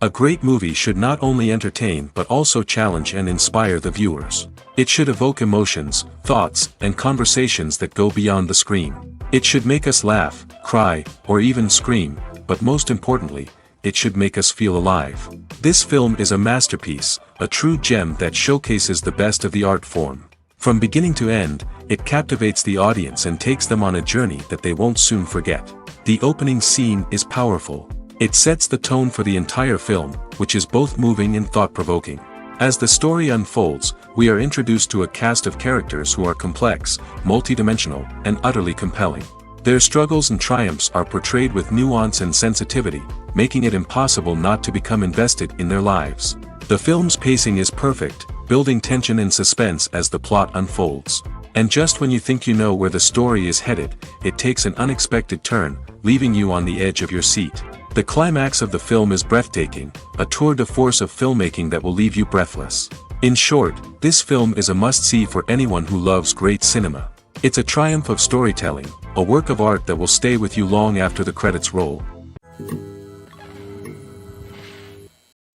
A great movie should not only entertain but also challenge and inspire the viewers. It should evoke emotions, thoughts, and conversations that go beyond the screen. It should make us laugh, cry, or even scream, but most importantly, it should make us feel alive. This film is a masterpiece, a true gem that showcases the best of the art form. From beginning to end, it captivates the audience and takes them on a journey that they won't soon forget. The opening scene is powerful. It sets the tone for the entire film, which is both moving and thought-provoking. As the story unfolds, we are introduced to a cast of characters who are complex, multidimensional, and utterly compelling. Their struggles and triumphs are portrayed with nuance and sensitivity, making it impossible not to become invested in their lives. The film's pacing is perfect, building tension and suspense as the plot unfolds. And just when you think you know where the story is headed, it takes an unexpected turn, leaving you on the edge of your seat. The climax of the film is breathtaking, a tour de force of filmmaking that will leave you breathless. In short, this film is a must-see for anyone who loves great cinema. It's a triumph of storytelling, a work of art that will stay with you long after the credits roll.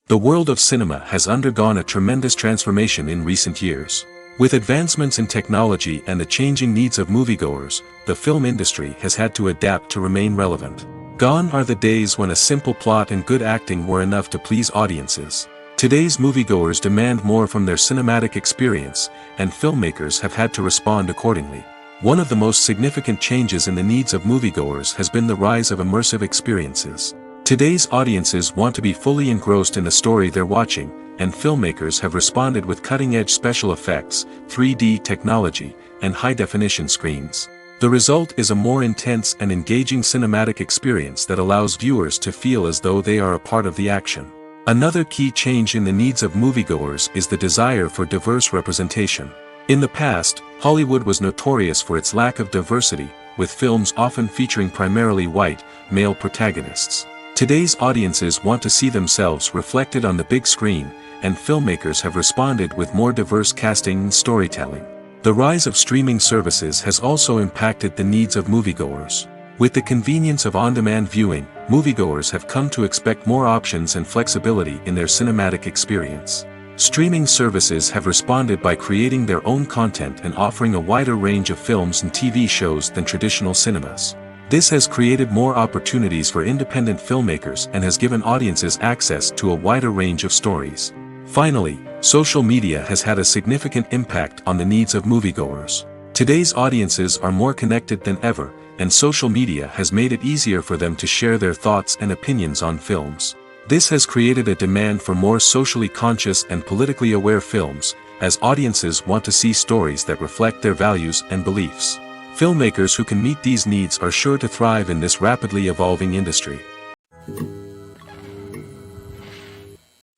The world of cinema has undergone a tremendous transformation in recent years. With advancements in technology and the changing needs of moviegoers, the film industry has had to adapt to remain relevant. Gone are the days when a simple plot and good acting were enough to please audiences. Today's moviegoers demand more from their cinematic experience, and filmmakers have had to respond accordingly. One of the most significant changes in the needs of moviegoers has been the rise of immersive experiences. Today's audiences want to be fully engrossed in the story they're watching, and filmmakers have responded with cutting-edge special effects, 3D technology, and high-definition screens. The result is a more intense and engaging cinematic experience that allows viewers to feel as though they are a part of the action. Another key change in the needs of moviegoers is the desire for diverse representation. In the past, Hollywood was notorious for its lack of diversity, with films often featuring primarily white, male protagonists. Today's audiences want to see themselves reflected on the big screen, and filmmakers have responded with more diverse casting and storytelling. The rise of streaming services has also impacted the needs of moviegoers. With the convenience of on-demand viewing, moviegoers have come to expect more options and flexibility in their cinematic experience. Streaming services have responded by creating their own content and offering a wider range of films and TV shows than traditional cinemas. This has created more opportunities for independent filmmakers and has given audiences access to a wider range of stories. Finally, social media has had a significant impact on the needs of moviegoers. Today's audiences are more connected than ever, and social media has made it easier for them to share their thoughts and opinions on films. This has created a demand for more socially conscious and politically aware films, as audiences want to see stories that reflect their values and beliefs. Filmmakers who can meet these needs are sure to thrive in this rapidly evolving industry.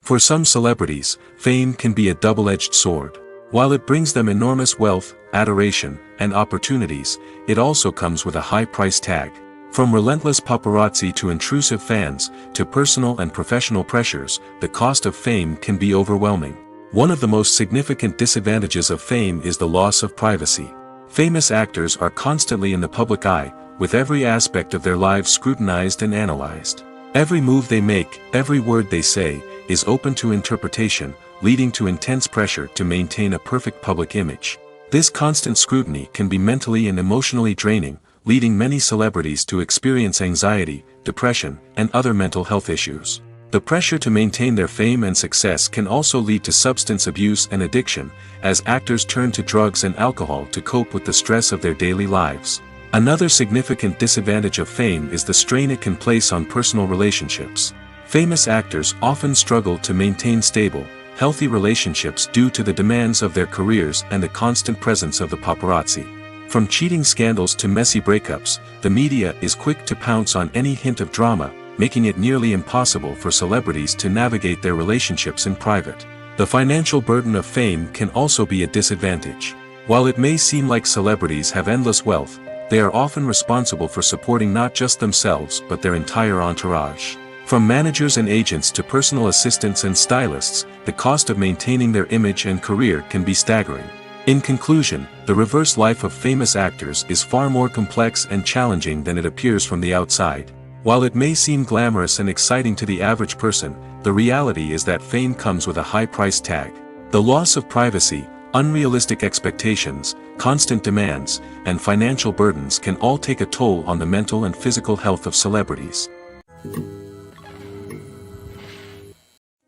For some celebrities, fame can be a double-edged sword. While it brings them enormous wealth, adoration, and opportunities, it also comes with a high price tag. From relentless paparazzi to intrusive fans, to personal and professional pressures, the cost of fame can be overwhelming. One of the most significant disadvantages of fame is the loss of privacy. Famous actors are constantly in the public eye, with every aspect of their lives scrutinized and analyzed. Every move they make, every word they say, is open to interpretation, leading to intense pressure to maintain a perfect public image. This constant scrutiny can be mentally and emotionally draining, leading many celebrities to experience anxiety, depression, and other mental health issues. The pressure to maintain their fame and success can also lead to substance abuse and addiction, as actors turn to drugs and alcohol to cope with the stress of their daily lives. Another significant disadvantage of fame is the strain it can place on personal relationships. Famous actors often struggle to maintain stable, healthy relationships due to the demands of their careers and the constant presence of the paparazzi. From cheating scandals to messy breakups, the media is quick to pounce on any hint of drama, making it nearly impossible for celebrities to navigate their relationships in private. The financial burden of fame can also be a disadvantage. While it may seem like celebrities have endless wealth, they are often responsible for supporting not just themselves but their entire entourage. From managers and agents to personal assistants and stylists, the cost of maintaining their image and career can be staggering. In conclusion, the reverse life of famous actors is far more complex and challenging than it appears from the outside. While it may seem glamorous and exciting to the average person, the reality is that fame comes with a high price tag. The loss of privacy, unrealistic expectations, constant demands, and financial burdens can all take a toll on the mental and physical health of celebrities.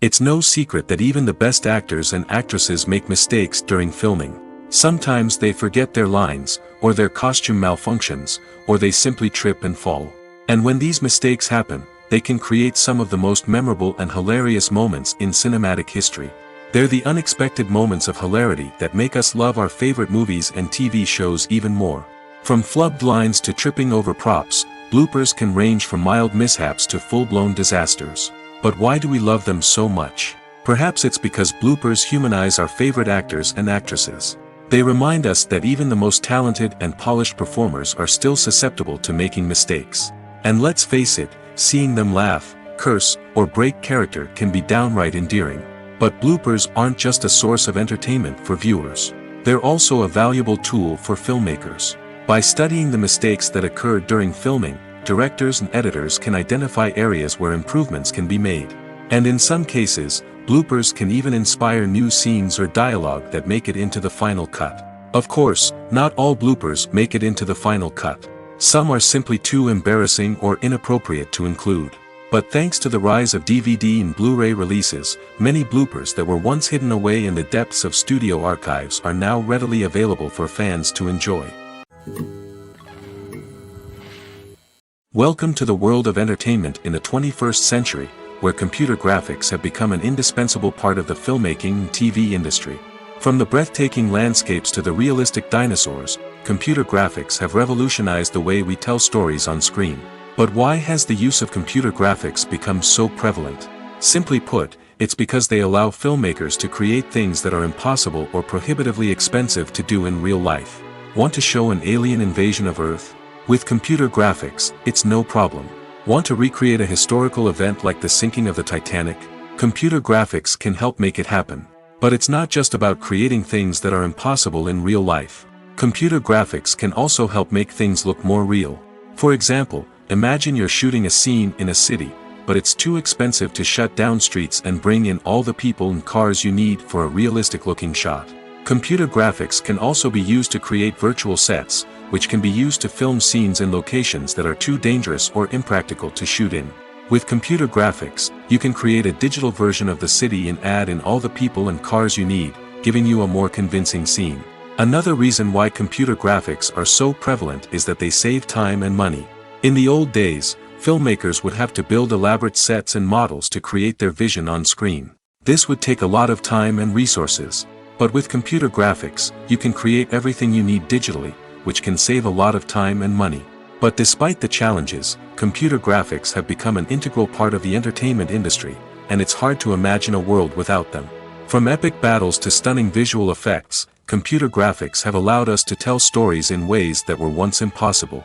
It's no secret that even the best actors and actresses make mistakes during filming. Sometimes they forget their lines, or their costume malfunctions, or they simply trip and fall. And when these mistakes happen, they can create some of the most memorable and hilarious moments in cinematic history. They're the unexpected moments of hilarity that make us love our favorite movies and TV shows even more. From flubbed lines to tripping over props, bloopers can range from mild mishaps to full-blown disasters. But why do we love them so much? Perhaps it's because bloopers humanize our favorite actors and actresses. They remind us that even the most talented and polished performers are still susceptible to making mistakes. And let's face it, seeing them laugh, curse, or break character can be downright endearing. But bloopers aren't just a source of entertainment for viewers. They're also a valuable tool for filmmakers. By studying the mistakes that occurred during filming, directors and editors can identify areas where improvements can be made. And in some cases, bloopers can even inspire new scenes or dialogue that make it into the final cut. Of course, not all bloopers make it into the final cut. Some are simply too embarrassing or inappropriate to include. But thanks to the rise of DVD and Blu-ray releases, many bloopers that were once hidden away in the depths of studio archives are now readily available for fans to enjoy. Welcome to the world of entertainment in the 21st century, where computer graphics have become an indispensable part of the filmmaking and TV industry. From the breathtaking landscapes to the realistic dinosaurs, computer graphics have revolutionized the way we tell stories on screen. But why has the use of computer graphics become so prevalent? Simply put, it's because they allow filmmakers to create things that are impossible or prohibitively expensive to do in real life. Want to show an alien invasion of Earth? With computer graphics, it's no problem. Want to recreate a historical event like the sinking of the Titanic? Computer graphics can help make it happen. But it's not just about creating things that are impossible in real life. Computer graphics can also help make things look more real. For example, imagine you're shooting a scene in a city, but it's too expensive to shut down streets and bring in all the people and cars you need for a realistic-looking shot. Computer graphics can also be used to create virtual sets, which can be used to film scenes in locations that are too dangerous or impractical to shoot in. With computer graphics, you can create a digital version of the city and add in all the people and cars you need, giving you a more convincing scene. Another reason why computer graphics are so prevalent is that they save time and money. In the old days, filmmakers would have to build elaborate sets and models to create their vision on screen. This would take a lot of time and resources. But with computer graphics, you can create everything you need digitally, which can save a lot of time and money. But despite the challenges, computer graphics have become an integral part of the entertainment industry, and it's hard to imagine a world without them. From epic battles to stunning visual effects, computer graphics have allowed us to tell stories in ways that were once impossible.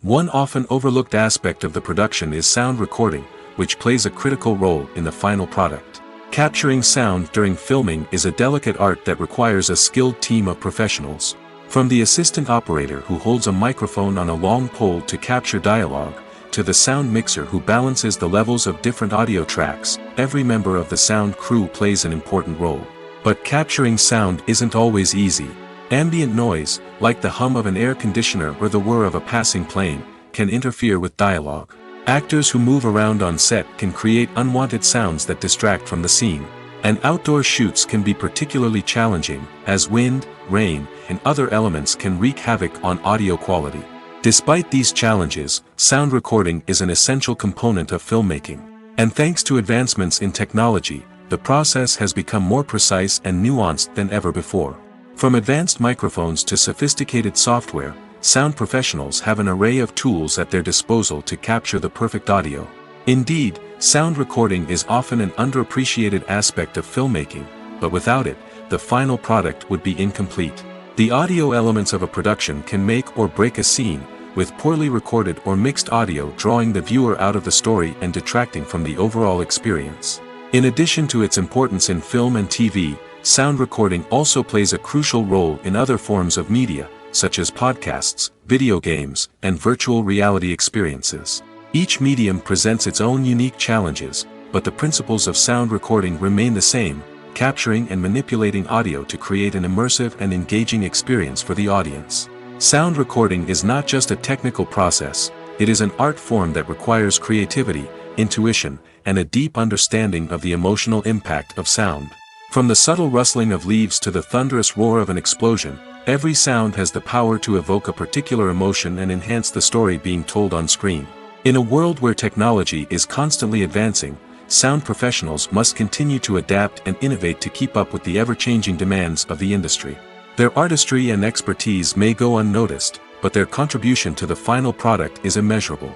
One often overlooked aspect of the production is sound recording, which plays a critical role in the final product. Capturing sound during filming is a delicate art that requires a skilled team of professionals. From the assistant operator who holds a microphone on a long pole to capture dialogue, to the sound mixer who balances the levels of different audio tracks, every member of the sound crew plays an important role. But capturing sound isn't always easy. Ambient noise, like the hum of an air conditioner or the whir of a passing plane, can interfere with dialogue. Actors who move around on set can create unwanted sounds that distract from the scene. And outdoor shoots can be particularly challenging, as wind, rain, and other elements can wreak havoc on audio quality. Despite these challenges, sound recording is an essential component of filmmaking. And thanks to advancements in technology, the process has become more precise and nuanced than ever before. From advanced microphones to sophisticated software, sound professionals have an array of tools at their disposal to capture the perfect audio. Indeed, sound recording is often an underappreciated aspect of filmmaking, but without it, the final product would be incomplete. The audio elements of a production can make or break a scene, with poorly recorded or mixed audio drawing the viewer out of the story and detracting from the overall experience. In addition to its importance in film and TV, sound recording also plays a crucial role in other forms of media, such as podcasts, video games, and virtual reality experiences. Each medium presents its own unique challenges, but the principles of sound recording remain the same, capturing and manipulating audio to create an immersive and engaging experience for the audience. Sound recording is not just a technical process, it is an art form that requires creativity, intuition, and a deep understanding of the emotional impact of sound. From the subtle rustling of leaves to the thunderous roar of an explosion, every sound has the power to evoke a particular emotion and enhance the story being told on screen. In a world where technology is constantly advancing, sound professionals must continue to adapt and innovate to keep up with the ever-changing demands of the industry. Their artistry and expertise may go unnoticed, but their contribution to the final product is immeasurable.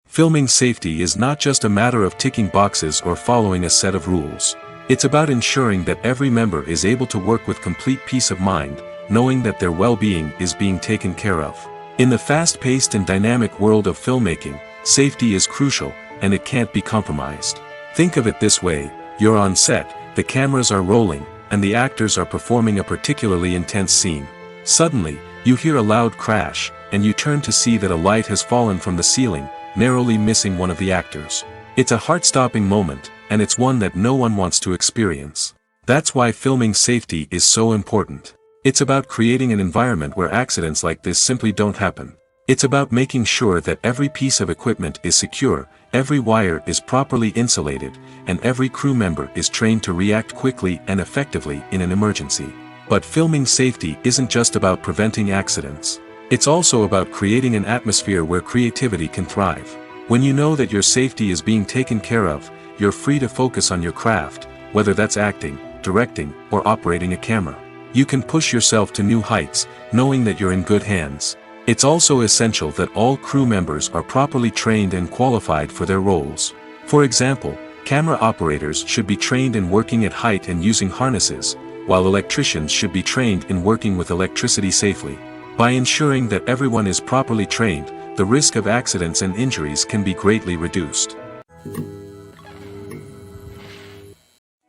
Filming safety is not just a matter of ticking boxes or following a set of rules. It's about ensuring that every member is able to work with complete peace of mind, knowing that their well-being is being taken care of. In the fast-paced and dynamic world of filmmaking, safety is crucial, and it can't be compromised. Think of it this way: you're on set, the cameras are rolling, and the actors are performing a particularly intense scene. Suddenly, you hear a loud crash, and you turn to see that a light has fallen from the ceiling, narrowly missing one of the actors. It's a heart-stopping moment, and it's one that no one wants to experience. That's why filming safety is so important. It's about creating an environment where accidents like this simply don't happen. It's about making sure that every piece of equipment is secure, every wire is properly insulated, and every crew member is trained to react quickly and effectively in an emergency. But filming safety isn't just about preventing accidents. It's also about creating an atmosphere where creativity can thrive. When you know that your safety is being taken care of, you're free to focus on your craft, whether that's acting, directing, or operating a camera. You can push yourself to new heights, knowing that you're in good hands. It's also essential that all crew members are properly trained and qualified for their roles. For example, camera operators should be trained in working at height and using harnesses, while electricians should be trained in working with electricity safely. By ensuring that everyone is properly trained, the risk of accidents and injuries can be greatly reduced.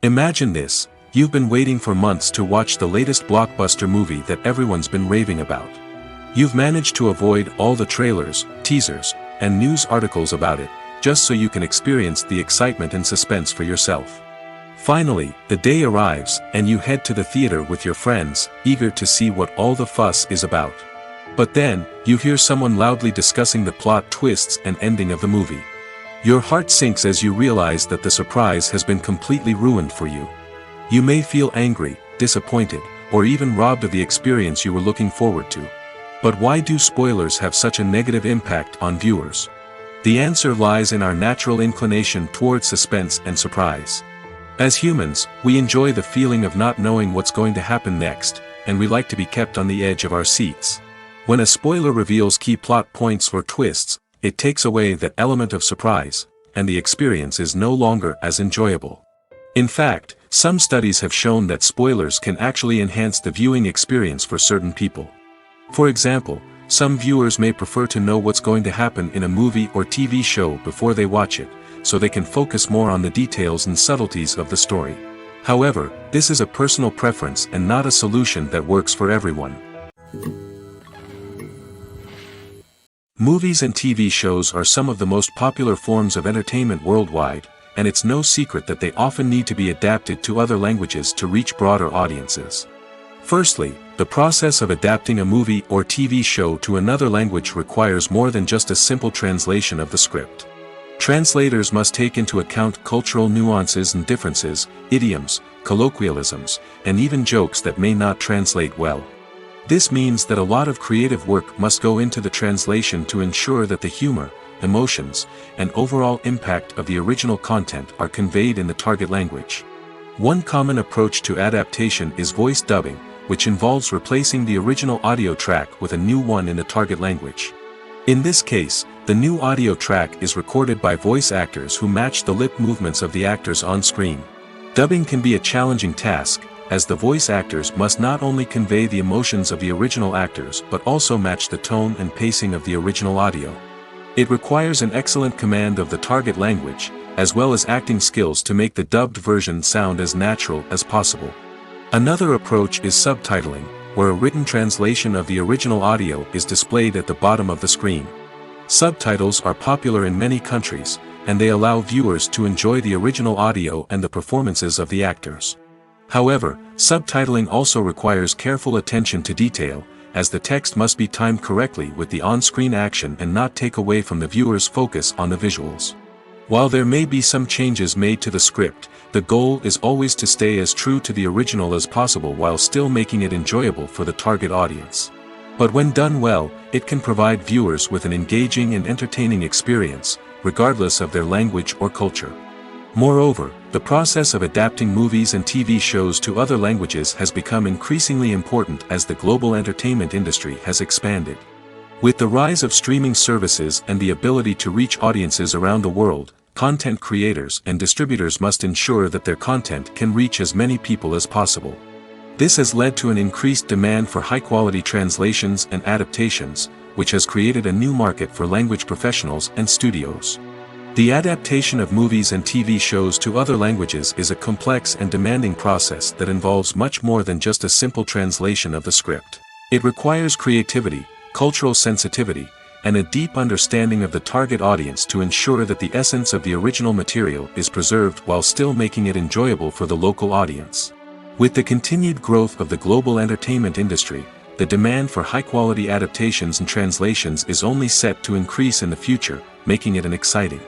Imagine this: you've been waiting for months to watch the latest blockbuster movie that everyone's been raving about. You've managed to avoid all the trailers, teasers, and news articles about it, just so you can experience the excitement and suspense for yourself. Finally, the day arrives, and you head to the theater with your friends, eager to see what all the fuss is about. But then, you hear someone loudly discussing the plot twists and ending of the movie. Your heart sinks as you realize that the surprise has been completely ruined for you. You may feel angry, disappointed, or even robbed of the experience you were looking forward to. But why do spoilers have such a negative impact on viewers? The answer lies in our natural inclination towards suspense and surprise. As humans, we enjoy the feeling of not knowing what's going to happen next, and we like to be kept on the edge of our seats. When a spoiler reveals key plot points or twists, it takes away that element of surprise, and the experience is no longer as enjoyable. In fact, some studies have shown that spoilers can actually enhance the viewing experience for certain people. For example, some viewers may prefer to know what's going to happen in a movie or TV show before they watch it, so they can focus more on the details and subtleties of the story. However, this is a personal preference and not a solution that works for everyone. Movies and TV shows are some of the most popular forms of entertainment worldwide, and it's no secret that they often need to be adapted to other languages to reach broader audiences. Firstly, the process of adapting a movie or TV show to another language requires more than just a simple translation of the script. Translators must take into account cultural nuances and differences, idioms, colloquialisms, and even jokes that may not translate well. This means that a lot of creative work must go into the translation to ensure that the humor, emotions, and overall impact of the original content are conveyed in the target language. One common approach to adaptation is voice dubbing, which involves replacing the original audio track with a new one in the target language. In this case, the new audio track is recorded by voice actors who match the lip movements of the actors on screen. Dubbing can be a challenging task, as the voice actors must not only convey the emotions of the original actors but also match the tone and pacing of the original audio. It requires an excellent command of the target language, as well as acting skills to make the dubbed version sound as natural as possible. Another approach is subtitling, where a written translation of the original audio is displayed at the bottom of the screen. Subtitles are popular in many countries, and they allow viewers to enjoy the original audio and the performances of the actors. However, subtitling also requires careful attention to detail, as the text must be timed correctly with the on-screen action and not take away from the viewer's focus on the visuals. While there may be some changes made to the script, the goal is always to stay as true to the original as possible while still making it enjoyable for the target audience. But when done well, it can provide viewers with an engaging and entertaining experience, regardless of their language or culture. Moreover, the process of adapting movies and TV shows to other languages has become increasingly important as the global entertainment industry has expanded. With the rise of streaming services and the ability to reach audiences around the world, content creators and distributors must ensure that their content can reach as many people as possible. This has led to an increased demand for high-quality translations and adaptations, which has created a new market for language professionals and studios. The adaptation of movies and TV shows to other languages is a complex and demanding process that involves much more than just a simple translation of the script. It requires creativity, cultural sensitivity, and a deep understanding of the target audience to ensure that the essence of the original material is preserved while still making it enjoyable for the local audience. With the continued growth of the global entertainment industry, the demand for high-quality adaptations and translations is only set to increase in the future, making it an exciting.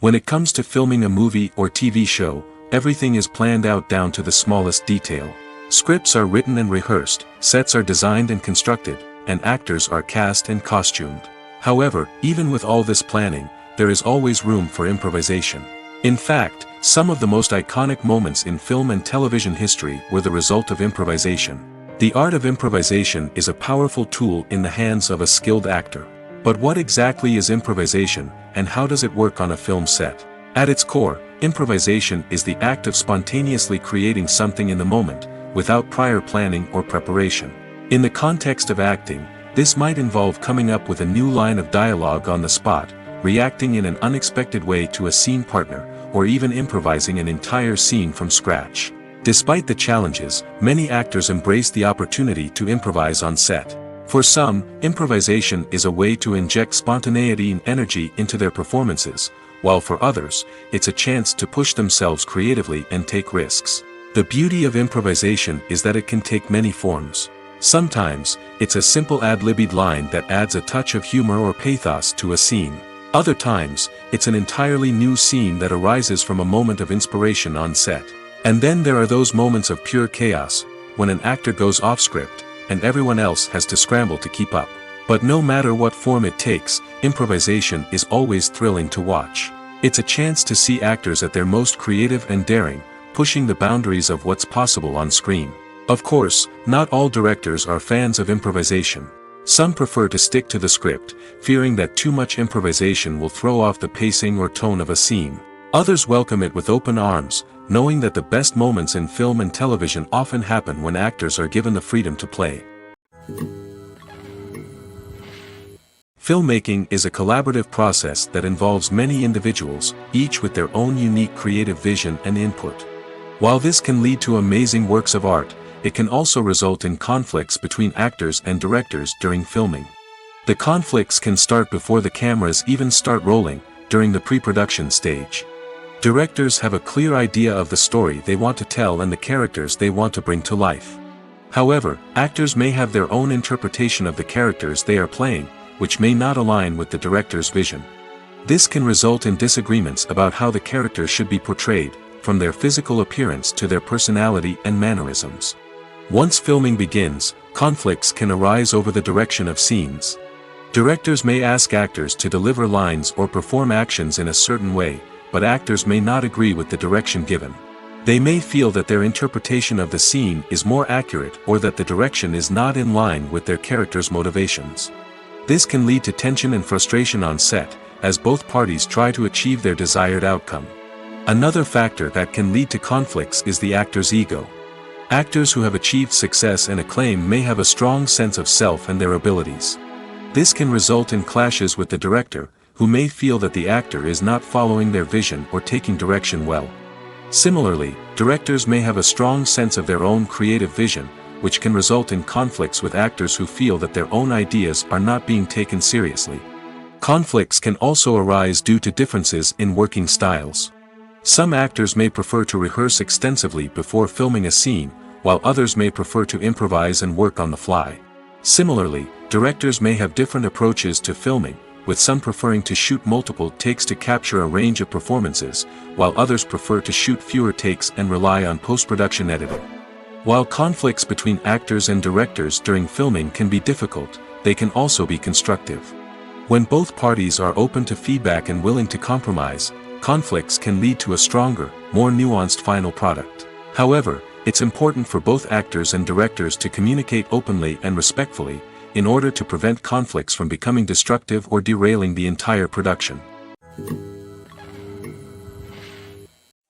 When it comes to filming a movie or TV show, everything is planned out down to the smallest detail. Scripts are written and rehearsed, sets are designed and constructed, and actors are cast and costumed. However, even with all this planning, there is always room for improvisation. In fact, some of the most iconic moments in film and television history were the result of improvisation. The art of improvisation is a powerful tool in the hands of a skilled actor. But what exactly is improvisation, and how does it work on a film set? At its core, improvisation is the act of spontaneously creating something in the moment, without prior planning or preparation. In the context of acting, this might involve coming up with a new line of dialogue on the spot, reacting in an unexpected way to a scene partner, or even improvising an entire scene from scratch. Despite the challenges, many actors embrace the opportunity to improvise on set. For some, improvisation is a way to inject spontaneity and energy into their performances, while for others, it's a chance to push themselves creatively and take risks. The beauty of improvisation is that it can take many forms. Sometimes, it's a simple ad-libbed line that adds a touch of humor or pathos to a scene. Other times, it's an entirely new scene that arises from a moment of inspiration on set. And then there are those moments of pure chaos, when an actor goes off script, and everyone else has to scramble to keep up. But no matter what form it takes, improvisation is always thrilling to watch. It's a chance to see actors at their most creative and daring, pushing the boundaries of what's possible on screen. Of course, not all directors are fans of improvisation. Some prefer to stick to the script, fearing that too much improvisation will throw off the pacing or tone of a scene. Others welcome it with open arms, knowing that the best moments in film and television often happen when actors are given the freedom to play. Filmmaking is a collaborative process that involves many individuals, each with their own unique creative vision and input. While this can lead to amazing works of art, it can also result in conflicts between actors and directors during filming. The conflicts can start before the cameras even start rolling, during the pre-production stage. Directors have a clear idea of the story they want to tell and the characters they want to bring to life. However, actors may have their own interpretation of the characters they are playing, which may not align with the director's vision. This can result in disagreements about how the characters should be portrayed, from their physical appearance to their personality and mannerisms. Once filming begins, conflicts can arise over the direction of scenes. Directors may ask actors to deliver lines or perform actions in a certain way, but actors may not agree with the direction given. They may feel that their interpretation of the scene is more accurate or that the direction is not in line with their character's motivations. This can lead to tension and frustration on set, as both parties try to achieve their desired outcome. Another factor that can lead to conflicts is the actor's ego. Actors who have achieved success and acclaim may have a strong sense of self and their abilities. This can result in clashes with the director, who may feel that the actor is not following their vision or taking direction well. Similarly, directors may have a strong sense of their own creative vision, which can result in conflicts with actors who feel that their own ideas are not being taken seriously. Conflicts can also arise due to differences in working styles. Some actors may prefer to rehearse extensively before filming a scene, while others may prefer to improvise and work on the fly. Similarly, directors may have different approaches to filming, with some preferring to shoot multiple takes to capture a range of performances, while others prefer to shoot fewer takes and rely on post-production editing. While conflicts between actors and directors during filming can be difficult, they can also be constructive. When both parties are open to feedback and willing to compromise, conflicts can lead to a stronger, more nuanced final product. However, it's important for both actors and directors to communicate openly and respectfully, in order to prevent conflicts from becoming destructive or derailing the entire production.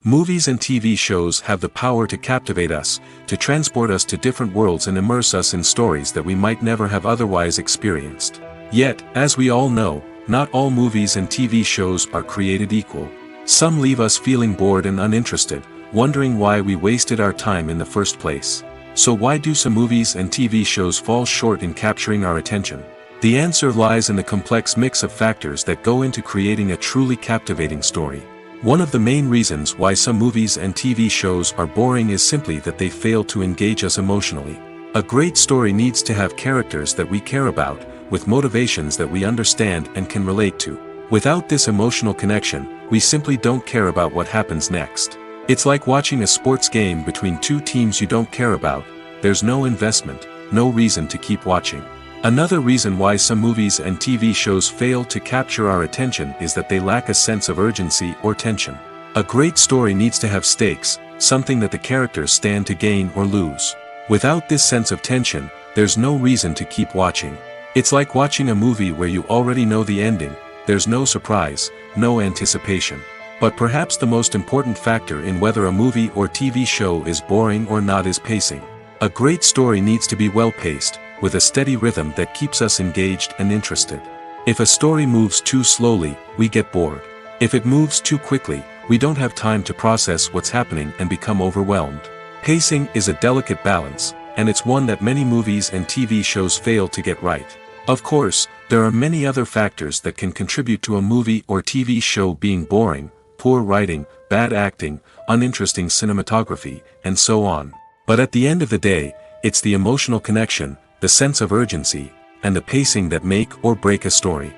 Movies and TV shows have the power to captivate us, to transport us to different worlds and immerse us in stories that we might never have otherwise experienced. Yet, as we all know, not all movies and TV shows are created equal. Some leave us feeling bored and uninterested, wondering why we wasted our time in the first place. So why do some movies and TV shows fall short in capturing our attention? The answer lies in the complex mix of factors that go into creating a truly captivating story. One of the main reasons why some movies and TV shows are boring is simply that they fail to engage us emotionally. A great story needs to have characters that we care about, with motivations that we understand and can relate to. Without this emotional connection, we simply don't care about what happens next. It's like watching a sports game between two teams you don't care about. There's no investment, no reason to keep watching. Another reason why some movies and TV shows fail to capture our attention is that they lack a sense of urgency or tension. A great story needs to have stakes, something that the characters stand to gain or lose. Without this sense of tension, there's no reason to keep watching. It's like watching a movie where you already know the ending. There's no surprise, no anticipation. But perhaps the most important factor in whether a movie or TV show is boring or not is pacing. A great story needs to be well-paced, with a steady rhythm that keeps us engaged and interested. If a story moves too slowly, we get bored. If it moves too quickly, we don't have time to process what's happening and become overwhelmed. Pacing is a delicate balance, and it's one that many movies and TV shows fail to get right. Of course, there are many other factors that can contribute to a movie or TV show being boring: poor writing, bad acting, uninteresting cinematography, and so on. But at the end of the day, it's the emotional connection, the sense of urgency, and the pacing that make or break a story.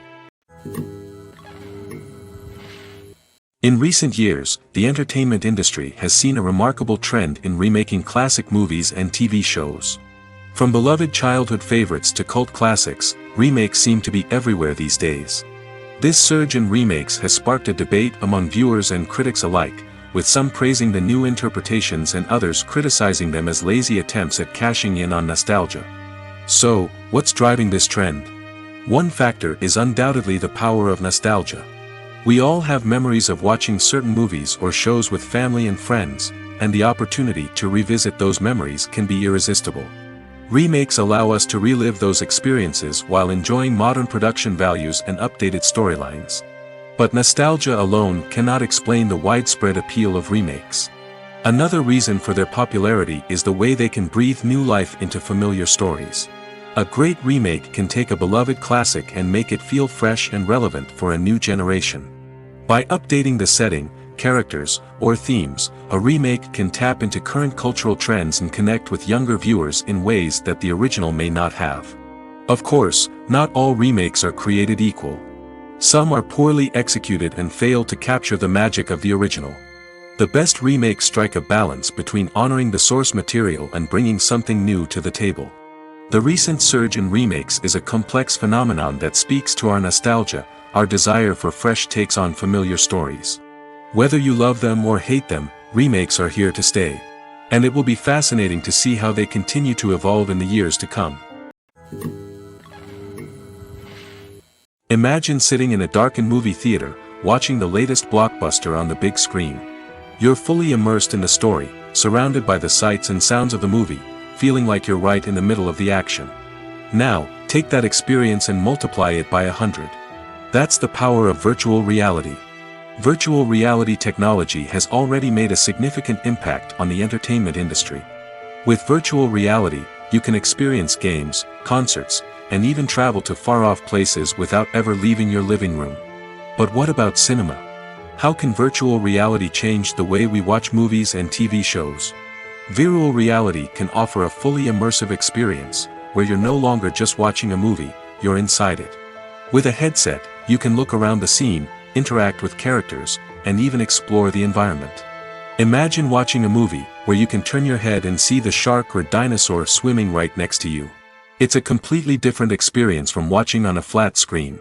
In recent years, the entertainment industry has seen a remarkable trend in remaking classic movies and TV shows. From beloved childhood favorites to cult classics, remakes seem to be everywhere these days. This surge in remakes has sparked a debate among viewers and critics alike, with some praising the new interpretations and others criticizing them as lazy attempts at cashing in on nostalgia. So, what's driving this trend? One factor is undoubtedly the power of nostalgia. We all have memories of watching certain movies or shows with family and friends, and the opportunity to revisit those memories can be irresistible. Remakes allow us to relive those experiences while enjoying modern production values and updated storylines. But nostalgia alone cannot explain the widespread appeal of remakes. Another reason for their popularity is the way they can breathe new life into familiar stories. A great remake can take a beloved classic and make it feel fresh and relevant for a new generation. By updating the setting, characters, or themes, a remake can tap into current cultural trends and connect with younger viewers in ways that the original may not have. Of course, not all remakes are created equal. Some are poorly executed and fail to capture the magic of the original. The best remakes strike a balance between honoring the source material and bringing something new to the table. The recent surge in remakes is a complex phenomenon that speaks to our nostalgia, our desire for fresh takes on familiar stories. Whether you love them or hate them, remakes are here to stay. And it will be fascinating to see how they continue to evolve in the years to come. Imagine sitting in a darkened movie theater, watching the latest blockbuster on the big screen. You're fully immersed in the story, surrounded by the sights and sounds of the movie, feeling like you're right in the middle of the action. Now, take that experience and multiply it by 100. That's the power of virtual reality. Virtual reality technology has already made a significant impact on the entertainment industry. With virtual reality, you can experience games, concerts, and even travel to far-off places without ever leaving your living room. But what about cinema? How can virtual reality change the way we watch movies and TV shows? Virtual reality can offer a fully immersive experience, where you're no longer just watching a movie, you're inside it. With a headset, you can look around the scene, interact with characters, and even explore the environment. Imagine watching a movie, where you can turn your head and see the shark or dinosaur swimming right next to you. It's a completely different experience from watching on a flat screen.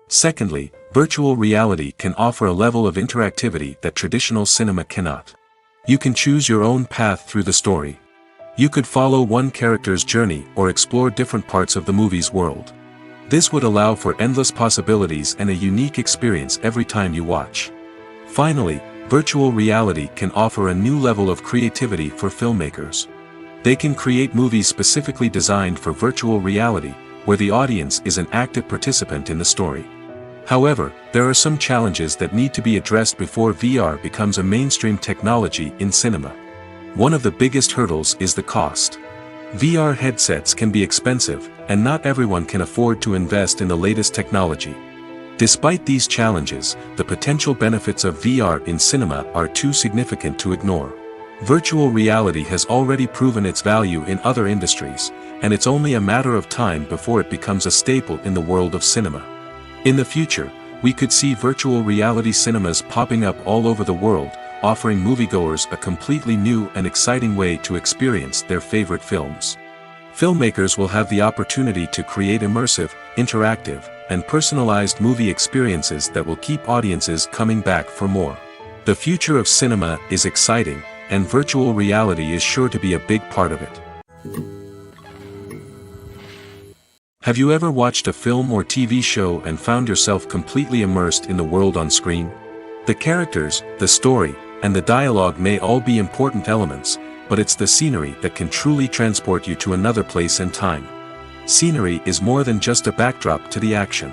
Secondly, virtual reality can offer a level of interactivity that traditional cinema cannot. You can choose your own path through the story. You could follow one character's journey or explore different parts of the movie's world. This would allow for endless possibilities and a unique experience every time you watch. Finally, virtual reality can offer a new level of creativity for filmmakers. They can create movies specifically designed for virtual reality, where the audience is an active participant in the story. However, there are some challenges that need to be addressed before VR becomes a mainstream technology in cinema. One of the biggest hurdles is the cost. VR headsets can be expensive, and not everyone can afford to invest in the latest technology. Despite these challenges, the potential benefits of VR in cinema are too significant to ignore. Virtual reality has already proven its value in other industries, and it's only a matter of time before it becomes a staple in the world of cinema. In the future, we could see virtual reality cinemas popping up all over the world, offering moviegoers a completely new and exciting way to experience their favorite films. Filmmakers will have the opportunity to create immersive, interactive, and personalized movie experiences that will keep audiences coming back for more. The future of cinema is exciting, and virtual reality is sure to be a big part of it. Have you ever watched a film or TV show and found yourself completely immersed in the world on screen? The characters, the story, and the dialogue may all be important elements, but it's the scenery that can truly transport you to another place and time. Scenery is more than just a backdrop to the action.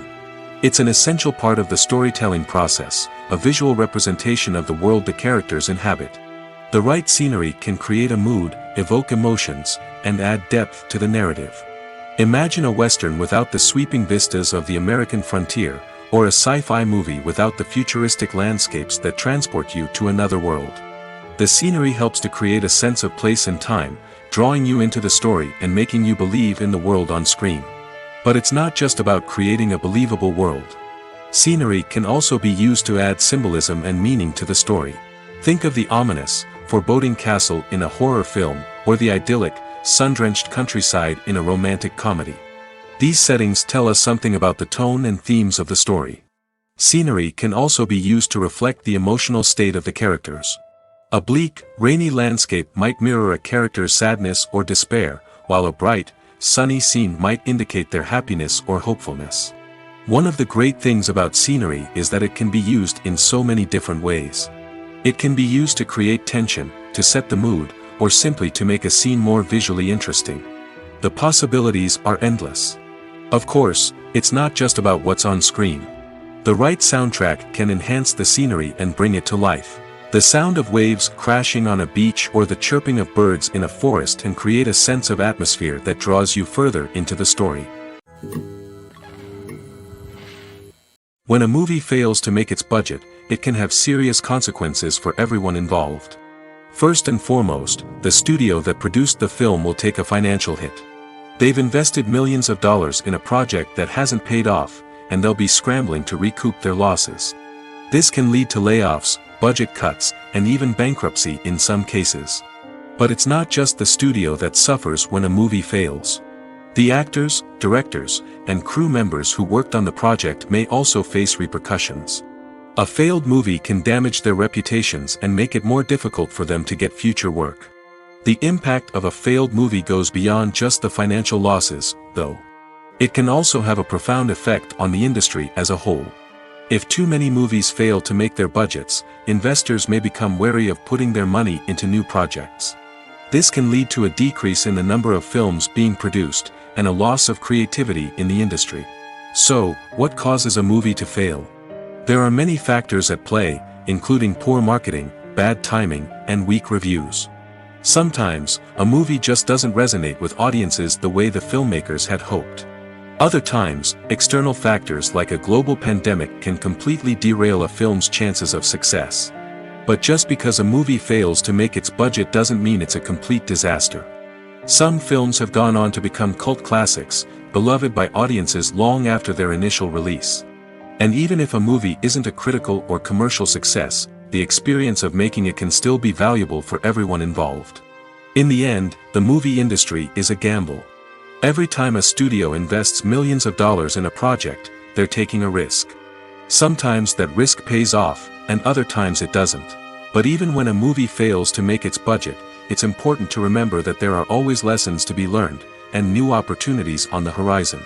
It's an essential part of the storytelling process, a visual representation of the world the characters inhabit. The right scenery can create a mood, evoke emotions, and add depth to the narrative. Imagine a Western without the sweeping vistas of the American frontier, or a sci-fi movie without the futuristic landscapes that transport you to another world. The scenery helps to create a sense of place and time, drawing you into the story and making you believe in the world on screen. But it's not just about creating a believable world. Scenery can also be used to add symbolism and meaning to the story. Think of the ominous, foreboding castle in a horror film, or the idyllic, sun-drenched countryside in a romantic comedy. These settings tell us something about the tone and themes of the story. Scenery can also be used to reflect the emotional state of the characters. A bleak, rainy landscape might mirror a character's sadness or despair, while a bright, sunny scene might indicate their happiness or hopefulness. One of the great things about scenery is that it can be used in so many different ways. It can be used to create tension, to set the mood, or simply to make a scene more visually interesting. The possibilities are endless. Of course, it's not just about what's on screen. The right soundtrack can enhance the scenery and bring it to life. The sound of waves crashing on a beach or the chirping of birds in a forest can create a sense of atmosphere that draws you further into the story. When a movie fails to make its budget, it can have serious consequences for everyone involved. First and foremost, the studio that produced the film will take a financial hit. They've invested millions of dollars in a project that hasn't paid off, and they'll be scrambling to recoup their losses. This can lead to layoffs, budget cuts, and even bankruptcy in some cases. But it's not just the studio that suffers when a movie fails. The actors, directors, and crew members who worked on the project may also face repercussions. A failed movie can damage their reputations and make it more difficult for them to get future work. The impact of a failed movie goes beyond just the financial losses, though. It can also have a profound effect on the industry as a whole. If too many movies fail to make their budgets, investors may become wary of putting their money into new projects. This can lead to a decrease in the number of films being produced, and a loss of creativity in the industry. So, what causes a movie to fail? There are many factors at play, including poor marketing, bad timing, and weak reviews. Sometimes, a movie just doesn't resonate with audiences the way the filmmakers had hoped. Other times, external factors like a global pandemic can completely derail a film's chances of success. But just because a movie fails to make its budget doesn't mean it's a complete disaster. Some films have gone on to become cult classics, beloved by audiences long after their initial release. And even if a movie isn't a critical or commercial success, the experience of making it can still be valuable for everyone involved. In the end, the movie industry is a gamble. Every time a studio invests millions of dollars in a project, they're taking a risk. Sometimes that risk pays off, and other times it doesn't. But even when a movie fails to make its budget, it's important to remember that there are always lessons to be learned, and new opportunities on the horizon.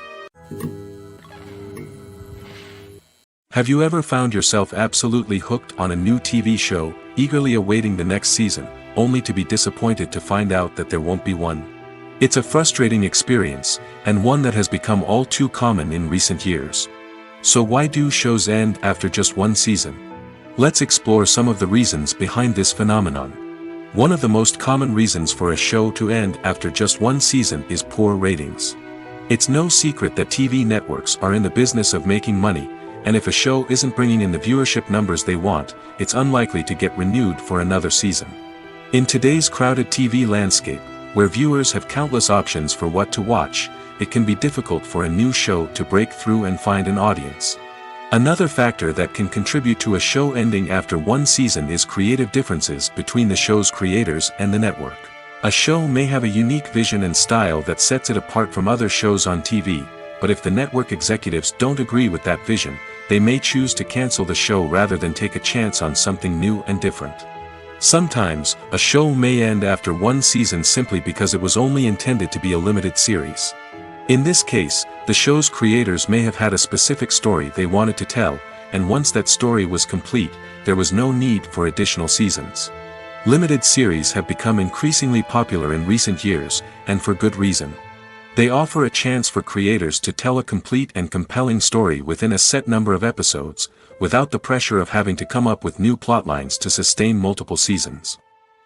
Have you ever found yourself absolutely hooked on a new TV show, eagerly awaiting the next season, only to be disappointed to find out that there won't be one? It's a frustrating experience, and one that has become all too common in recent years. So why do shows end after just one season? Let's explore some of the reasons behind this phenomenon. One of the most common reasons for a show to end after just one season is poor ratings. It's no secret that TV networks are in the business of making money, and if a show isn't bringing in the viewership numbers they want, it's unlikely to get renewed for another season. In today's crowded TV landscape, where viewers have countless options for what to watch, it can be difficult for a new show to break through and find an audience. Another factor that can contribute to a show ending after one season is creative differences between the show's creators and the network. A show may have a unique vision and style that sets it apart from other shows on TV, but if the network executives don't agree with that vision, they may choose to cancel the show rather than take a chance on something new and different. Sometimes, a show may end after one season simply because it was only intended to be a limited series. In this case, the show's creators may have had a specific story they wanted to tell, and once that story was complete, there was no need for additional seasons. Limited series have become increasingly popular in recent years, and for good reason. They offer a chance for creators to tell a complete and compelling story within a set number of episodes, without the pressure of having to come up with new plotlines to sustain multiple seasons.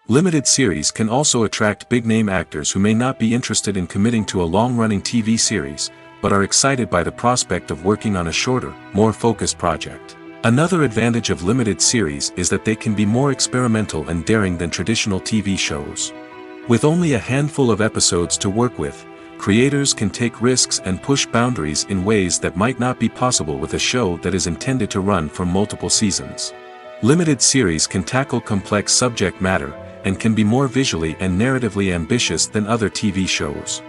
Limited series can also attract big-name actors who may not be interested in committing to a long-running TV series, but are excited by the prospect of working on a shorter, more focused project. Another advantage of limited series is that they can be more experimental and daring than traditional TV shows. With only a handful of episodes to work with, creators can take risks and push boundaries in ways that might not be possible with a show that is intended to run for multiple seasons. Limited series can tackle complex subject matter, and can be more visually and narratively ambitious than other TV shows.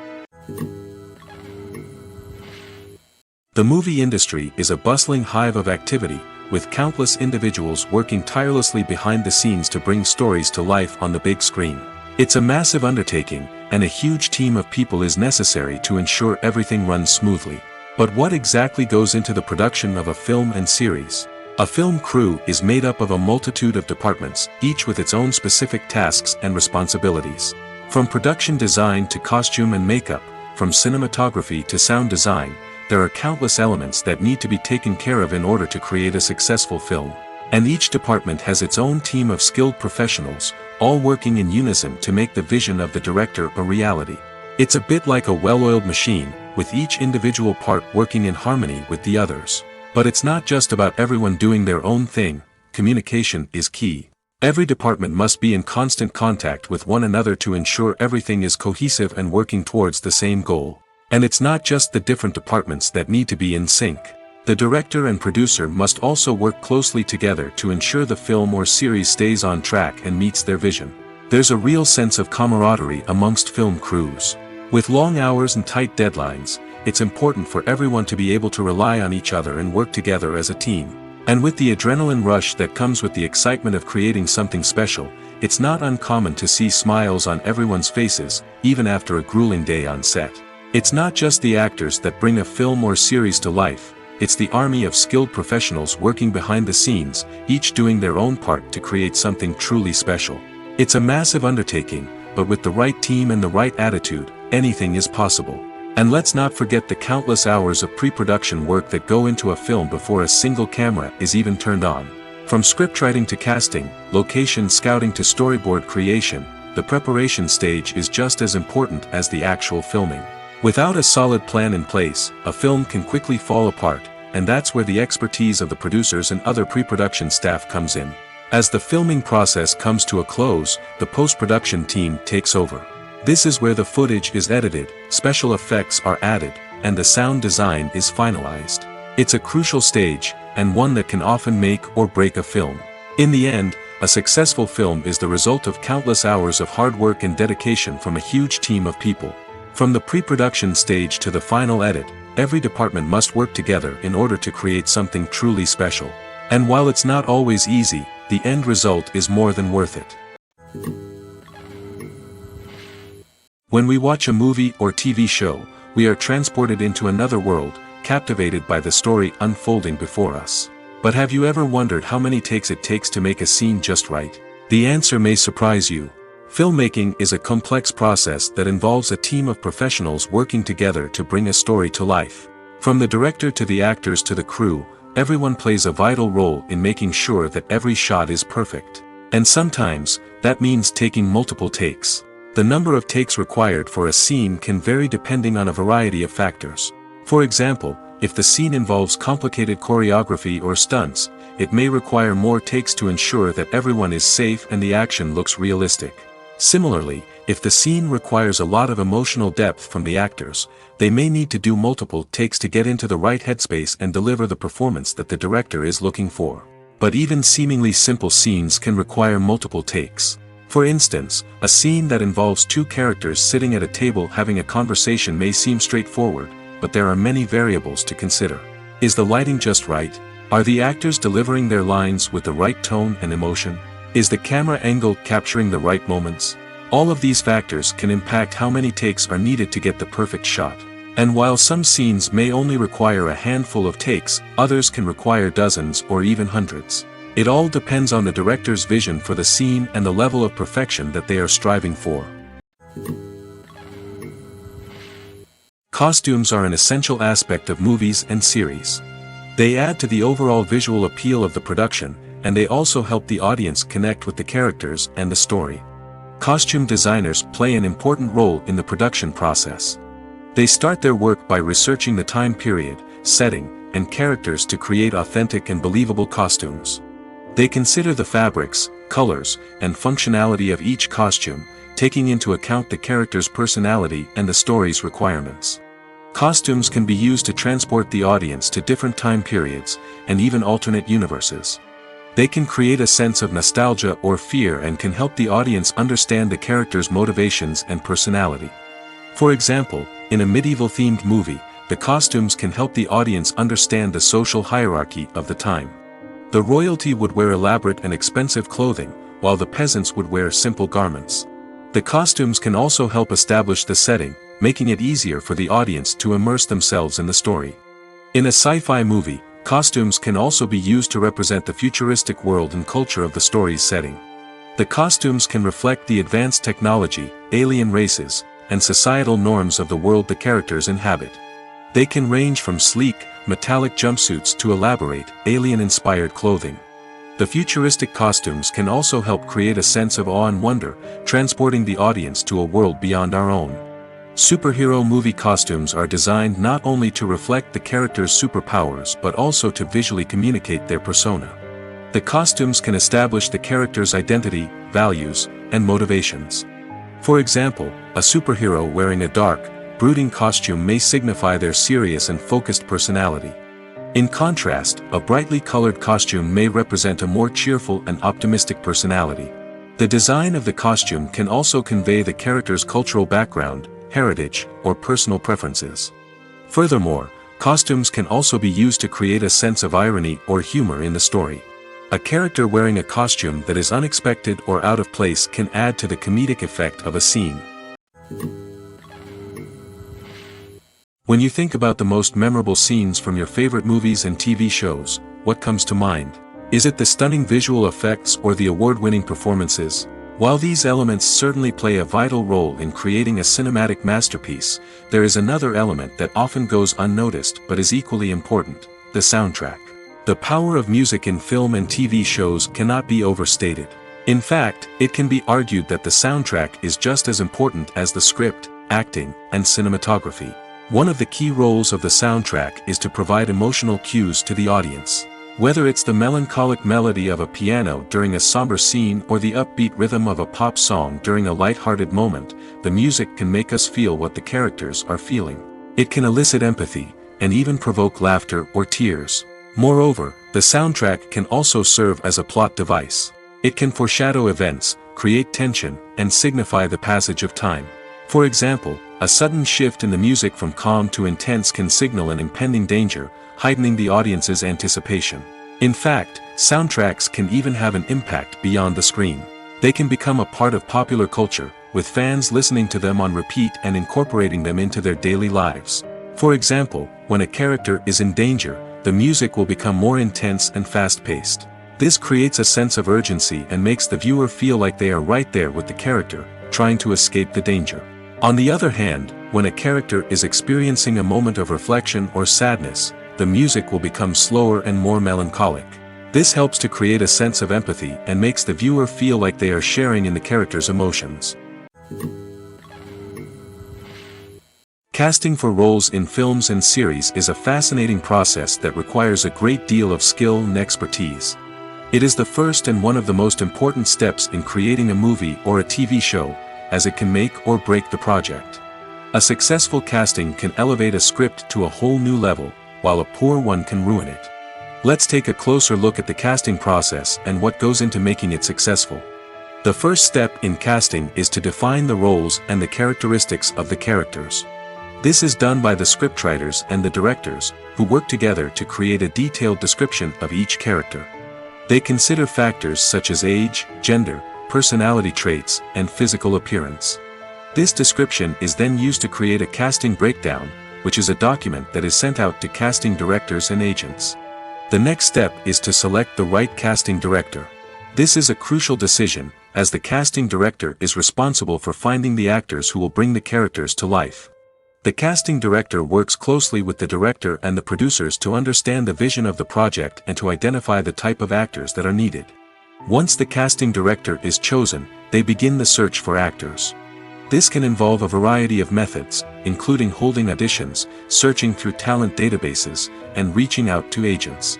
The movie industry is a bustling hive of activity, with countless individuals working tirelessly behind the scenes to bring stories to life on the big screen. It's a massive undertaking, and a huge team of people is necessary to ensure everything runs smoothly. But what exactly goes into the production of a film and series? A film crew is made up of a multitude of departments, each with its own specific tasks and responsibilities. From production design to costume and makeup, from cinematography to sound design, there are countless elements that need to be taken care of in order to create a successful film. And each department has its own team of skilled professionals, all working in unison to make the vision of the director a reality. It's a bit like a well-oiled machine, with each individual part working in harmony with the others. But it's not just about everyone doing their own thing. Communication is key. Every department must be in constant contact with one another to ensure everything is cohesive and working towards the same goal. And it's not just the different departments that need to be in sync. The director and producer must also work closely together to ensure the film or series stays on track and meets their vision. There's a real sense of camaraderie amongst film crews. With long hours and tight deadlines, it's important for everyone to be able to rely on each other and work together as a team. And with the adrenaline rush that comes with the excitement of creating something special, it's not uncommon to see smiles on everyone's faces, even after a grueling day on set. It's not just the actors that bring a film or series to life. It's the army of skilled professionals working behind the scenes, each doing their own part to create something truly special. It's a massive undertaking, but with the right team and the right attitude, anything is possible. And let's not forget the countless hours of pre-production work that go into a film before a single camera is even turned on. From scriptwriting to casting, location scouting to storyboard creation, the preparation stage is just as important as the actual filming. Without a solid plan in place, a film can quickly fall apart, and that's where the expertise of the producers and other pre-production staff comes in. As the filming process comes to a close, the post-production team takes over. This is where the footage is edited, special effects are added, and the sound design is finalized. It's a crucial stage, and one that can often make or break a film. In the end, a successful film is the result of countless hours of hard work and dedication from a huge team of people. From the pre-production stage to the final edit, every department must work together in order to create something truly special. And while it's not always easy, the end result is more than worth it. When we watch a movie or TV show, we are transported into another world, captivated by the story unfolding before us. But have you ever wondered how many takes it takes to make a scene just right? The answer may surprise you. Filmmaking is a complex process that involves a team of professionals working together to bring a story to life. From the director to the actors to the crew, everyone plays a vital role in making sure that every shot is perfect. And sometimes, that means taking multiple takes. The number of takes required for a scene can vary depending on a variety of factors. For example, if the scene involves complicated choreography or stunts, it may require more takes to ensure that everyone is safe and the action looks realistic. Similarly, if the scene requires a lot of emotional depth from the actors, they may need to do multiple takes to get into the right headspace and deliver the performance that the director is looking for. But even seemingly simple scenes can require multiple takes. For instance, a scene that involves two characters sitting at a table having a conversation may seem straightforward, but there are many variables to consider. Is the lighting just right? Are the actors delivering their lines with the right tone and emotion? Is the camera angle capturing the right moments? All of these factors can impact how many takes are needed to get the perfect shot. And while some scenes may only require a handful of takes, others can require dozens or even hundreds. It all depends on the director's vision for the scene and the level of perfection that they are striving for. Costumes are an essential aspect of movies and series. They add to the overall visual appeal of the production, and they also help the audience connect with the characters and the story. Costume designers play an important role in the production process. They start their work by researching the time period, setting, and characters to create authentic and believable costumes. They consider the fabrics, colors, and functionality of each costume, taking into account the character's personality and the story's requirements. Costumes can be used to transport the audience to different time periods, and even alternate universes. They can create a sense of nostalgia or fear and can help the audience understand the character's motivations and personality. For example, in a medieval-themed movie, the costumes can help the audience understand the social hierarchy of the time. The royalty would wear elaborate and expensive clothing, while the peasants would wear simple garments. The costumes can also help establish the setting, making it easier for the audience to immerse themselves in the story. In a sci-fi movie, costumes can also be used to represent the futuristic world and culture of the story's setting. The costumes can reflect the advanced technology, alien races, and societal norms of the world the characters inhabit. They can range from sleek, metallic jumpsuits to elaborate, alien-inspired clothing. The futuristic costumes can also help create a sense of awe and wonder, transporting the audience to a world beyond our own. Superhero movie costumes are designed not only to reflect the character's superpowers but also to visually communicate their persona. The costumes can establish the character's identity, values, and motivations. For example, a superhero wearing a dark, brooding costume may signify their serious and focused personality. In contrast, a brightly colored costume may represent a more cheerful and optimistic personality. The design of the costume can also convey the character's cultural background, heritage, or personal preferences. Furthermore, costumes can also be used to create a sense of irony or humor in the story. A character wearing a costume that is unexpected or out of place can add to the comedic effect of a scene. When you think about the most memorable scenes from your favorite movies and TV shows, what comes to mind? Is it the stunning visual effects or the award-winning performances? While these elements certainly play a vital role in creating a cinematic masterpiece, there is another element that often goes unnoticed but is equally important: the soundtrack. The power of music in film and TV shows cannot be overstated. In fact, it can be argued that the soundtrack is just as important as the script, acting, and cinematography. One of the key roles of the soundtrack is to provide emotional cues to the audience. Whether it's the melancholic melody of a piano during a somber scene or the upbeat rhythm of a pop song during a light-hearted moment, the music can make us feel what the characters are feeling. It can elicit empathy, and even provoke laughter or tears. Moreover, the soundtrack can also serve as a plot device. It can foreshadow events, create tension, and signify the passage of time. For example, a sudden shift in the music from calm to intense can signal an impending danger, heightening the audience's anticipation. In fact, soundtracks can even have an impact beyond the screen. They can become a part of popular culture, with fans listening to them on repeat and incorporating them into their daily lives. For example, when a character is in danger, the music will become more intense and fast-paced. This creates a sense of urgency and makes the viewer feel like they are right there with the character, trying to escape the danger. On the other hand, when a character is experiencing a moment of reflection or sadness, the music will become slower and more melancholic. This helps to create a sense of empathy and makes the viewer feel like they are sharing in the character's emotions. Casting for roles in films and series is a fascinating process that requires a great deal of skill and expertise. It is the first and one of the most important steps in creating a movie or a TV show, as it can make or break the project. A successful casting can elevate a script to a whole new level, while a poor one can ruin it. Let's take a closer look at the casting process and what goes into making it successful. The first step in casting is to define the roles and the characteristics of the characters. This is done by the scriptwriters and the directors, who work together to create a detailed description of each character. They consider factors such as age, gender, personality traits, and physical appearance. This description is then used to create a casting breakdown, which is a document that is sent out to casting directors and agents. The next step is to select the right casting director. This is a crucial decision, as the casting director is responsible for finding the actors who will bring the characters to life. The casting director works closely with the director and the producers to understand the vision of the project and to identify the type of actors that are needed. Once the casting director is chosen, they begin the search for actors. This can involve a variety of methods, including holding auditions, searching through talent databases, and reaching out to agents.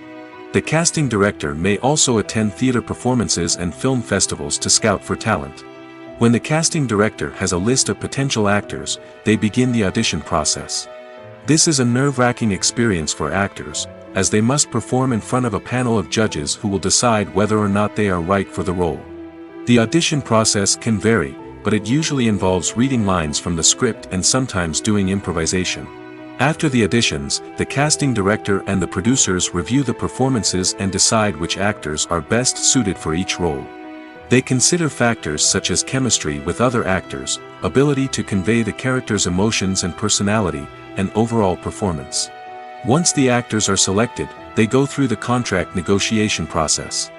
The casting director may also attend theater performances and film festivals to scout for talent. When the casting director has a list of potential actors, they begin the audition process. This is a nerve-wracking experience for actors, as they must perform in front of a panel of judges who will decide whether or not they are right for the role. The audition process can vary, but it usually involves reading lines from the script and sometimes doing improvisation. After the auditions, the casting director and the producers review the performances and decide which actors are best suited for each role. They consider factors such as chemistry with other actors, ability to convey the character's emotions and personality, and overall performance. Once the actors are selected, they go through the contract negotiation process.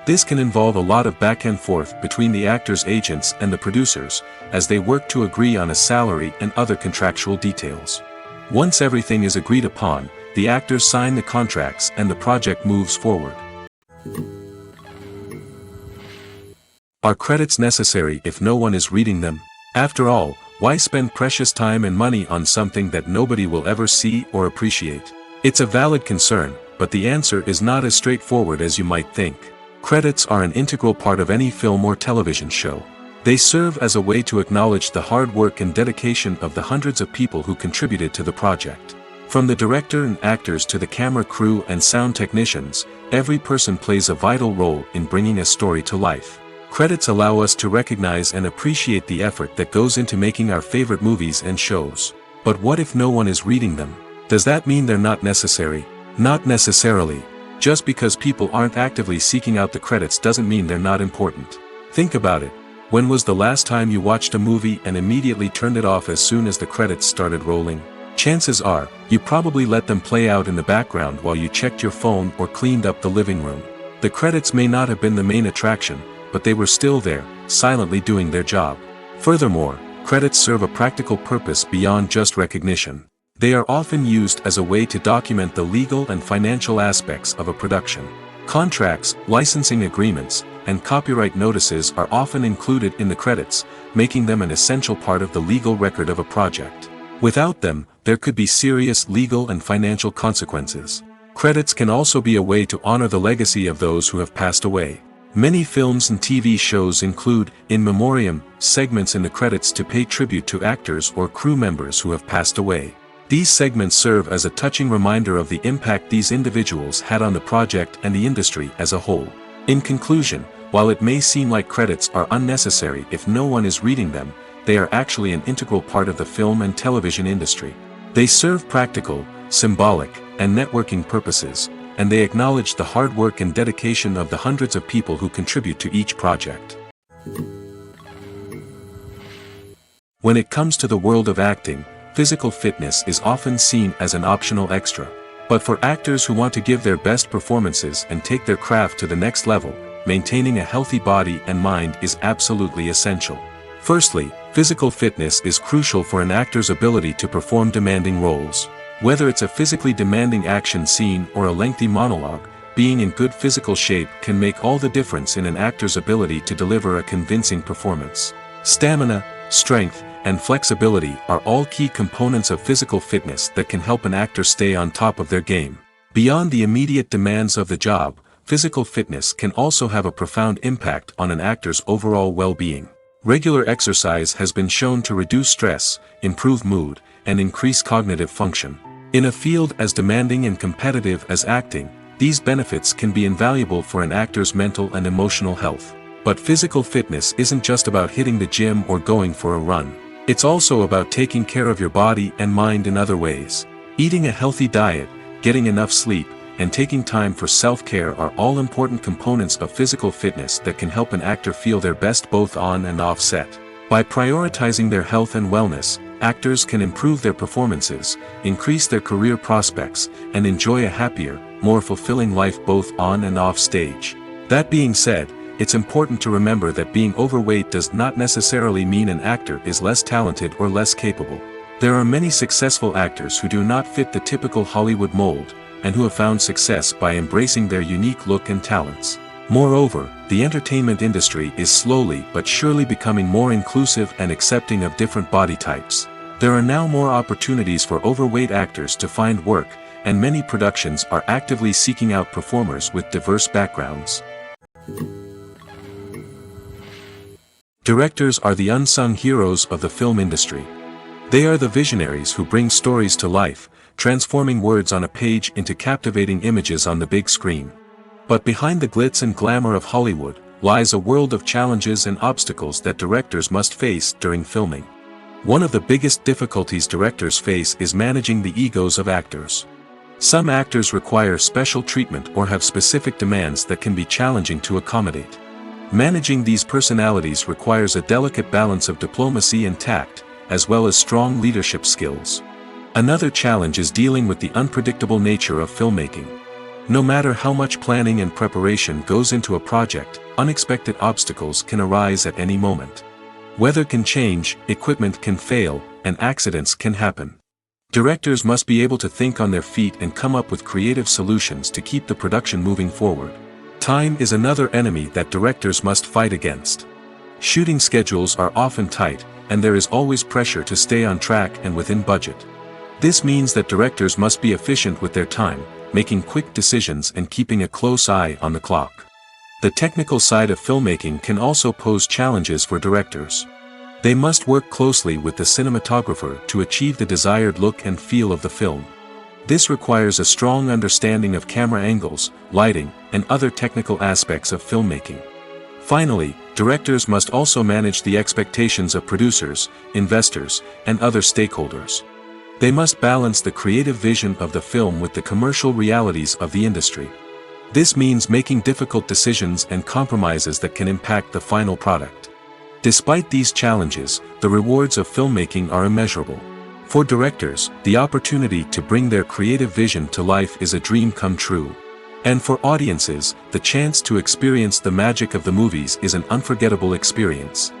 This can involve a lot of back and forth between the actors' agents and the producers, as they work to agree on a salary and other contractual details. Once everything is agreed upon, the actors sign the contracts and the project moves forward. Are credits necessary if no one is reading them? After all, why spend precious time and money on something that nobody will ever see or appreciate? It's a valid concern, but the answer is not as straightforward as you might think. Credits are an integral part of any film or television show. They serve as a way to acknowledge the hard work and dedication of the hundreds of people who contributed to the project. From the director and actors to the camera crew and sound technicians, every person plays a vital role in bringing a story to life. Credits allow us to recognize and appreciate the effort that goes into making our favorite movies and shows. But what if no one is reading them? Does that mean they're not necessary? Not necessarily. Just because people aren't actively seeking out the credits doesn't mean they're not important. Think about it. When was the last time you watched a movie and immediately turned it off as soon as the credits started rolling? Chances are, you probably let them play out in the background while you checked your phone or cleaned up the living room. The credits may not have been the main attraction, but they were still there, silently doing their job. Furthermore, credits serve a practical purpose beyond just recognition. They are often used as a way to document the legal and financial aspects of a production. Contracts, licensing agreements, and copyright notices are often included in the credits, making them an essential part of the legal record of a project. Without them, there could be serious legal and financial consequences. Credits can also be a way to honor the legacy of those who have passed away. Many films and TV shows include, in memoriam, segments in the credits to pay tribute to actors or crew members who have passed away. These segments serve as a touching reminder of the impact these individuals had on the project and the industry as a whole. In conclusion, while it may seem like credits are unnecessary if no one is reading them, they are actually an integral part of the film and television industry. They serve practical, symbolic, and networking purposes, and they acknowledge the hard work and dedication of the hundreds of people who contribute to each project. When it comes to the world of acting, physical fitness is often seen as an optional extra. But for actors who want to give their best performances and take their craft to the next level, maintaining a healthy body and mind is absolutely essential. Firstly, physical fitness is crucial for an actor's ability to perform demanding roles. Whether it's a physically demanding action scene or a lengthy monologue, being in good physical shape can make all the difference in an actor's ability to deliver a convincing performance. Stamina, strength, and flexibility are all key components of physical fitness that can help an actor stay on top of their game. Beyond the immediate demands of the job, physical fitness can also have a profound impact on an actor's overall well-being. Regular exercise has been shown to reduce stress, improve mood, and increase cognitive function. In a field as demanding and competitive as acting, these benefits can be invaluable for an actor's mental and emotional health. But physical fitness isn't just about hitting the gym or going for a run. It's also about taking care of your body and mind in other ways. Eating a healthy diet, getting enough sleep, and taking time for self-care are all important components of physical fitness that can help an actor feel their best both on and off set. By prioritizing their health and wellness, actors can improve their performances, increase their career prospects, and enjoy a happier, more fulfilling life both on and off stage. That being said, it's important to remember that being overweight does not necessarily mean an actor is less talented or less capable. There are many successful actors who do not fit the typical Hollywood mold, and who have found success by embracing their unique look and talents. Moreover, the entertainment industry is slowly but surely becoming more inclusive and accepting of different body types. There are now more opportunities for overweight actors to find work, and many productions are actively seeking out performers with diverse backgrounds. Directors are the unsung heroes of the film industry. They are the visionaries who bring stories to life, transforming words on a page into captivating images on the big screen. But behind the glitz and glamour of Hollywood, lies a world of challenges and obstacles that directors must face during filming. One of the biggest difficulties directors face is managing the egos of actors. Some actors require special treatment or have specific demands that can be challenging to accommodate. Managing these personalities requires a delicate balance of diplomacy and tact, as well as strong leadership skills. Another challenge is dealing with the unpredictable nature of filmmaking. No matter how much planning and preparation goes into a project, unexpected obstacles can arise at any moment. Weather can change, equipment can fail, and accidents can happen. Directors must be able to think on their feet and come up with creative solutions to keep the production moving forward. Time is another enemy that directors must fight against. Shooting schedules are often tight, and there is always pressure to stay on track and within budget. This means that directors must be efficient with their time, making quick decisions and keeping a close eye on the clock. The technical side of filmmaking can also pose challenges for directors. They must work closely with the cinematographer to achieve the desired look and feel of the film. This requires a strong understanding of camera angles, lighting, and other technical aspects of filmmaking. Finally, directors must also manage the expectations of producers, investors, and other stakeholders. They must balance the creative vision of the film with the commercial realities of the industry. This means making difficult decisions and compromises that can impact the final product. Despite these challenges, the rewards of filmmaking are immeasurable. For directors, the opportunity to bring their creative vision to life is a dream come true. And for audiences, the chance to experience the magic of the movies is an unforgettable experience.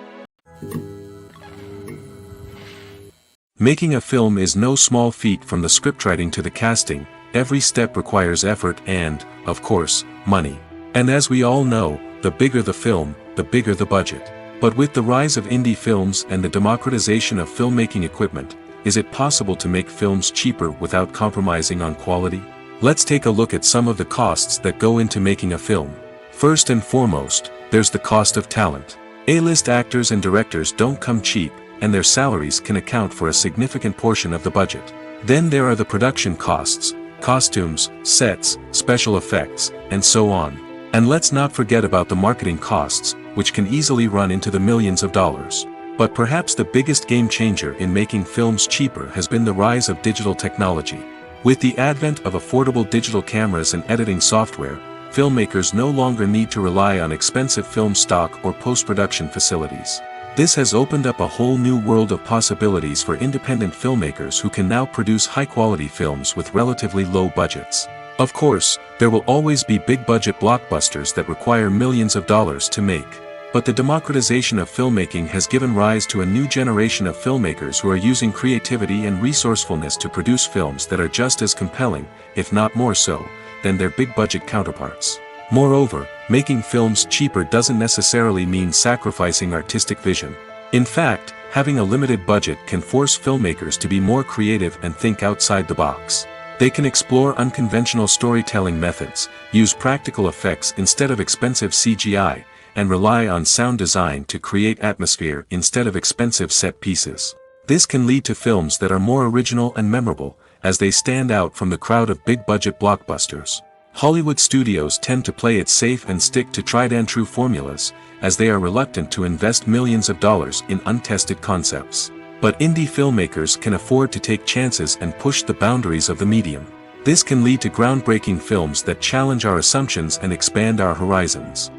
Making a film is no small feat. From the scriptwriting to the casting, every step requires effort and, of course, money. And as we all know, the bigger the film, the bigger the budget. But with the rise of indie films and the democratization of filmmaking equipment, is it possible to make films cheaper without compromising on quality? Let's take a look at some of the costs that go into making a film. First and foremost, there's the cost of talent. A-list actors and directors don't come cheap, and their salaries can account for a significant portion of the budget. Then there are the production costs, costumes, sets, special effects, and so on. And let's not forget about the marketing costs, which can easily run into the millions of dollars. But perhaps the biggest game changer in making films cheaper has been the rise of digital technology. With the advent of affordable digital cameras and editing software, filmmakers no longer need to rely on expensive film stock or post-production facilities. This has opened up a whole new world of possibilities for independent filmmakers who can now produce high-quality films with relatively low budgets. Of course, there will always be big-budget blockbusters that require millions of dollars to make. But the democratization of filmmaking has given rise to a new generation of filmmakers who are using creativity and resourcefulness to produce films that are just as compelling, if not more so, than their big-budget counterparts. Moreover, making films cheaper doesn't necessarily mean sacrificing artistic vision. In fact, having a limited budget can force filmmakers to be more creative and think outside the box. They can explore unconventional storytelling methods, use practical effects instead of expensive CGI, and rely on sound design to create atmosphere instead of expensive set pieces. This can lead to films that are more original and memorable, as they stand out from the crowd of big-budget blockbusters. Hollywood studios tend to play it safe and stick to tried-and-true formulas, as they are reluctant to invest millions of dollars in untested concepts. But indie filmmakers can afford to take chances and push the boundaries of the medium. This can lead to groundbreaking films that challenge our assumptions and expand our horizons.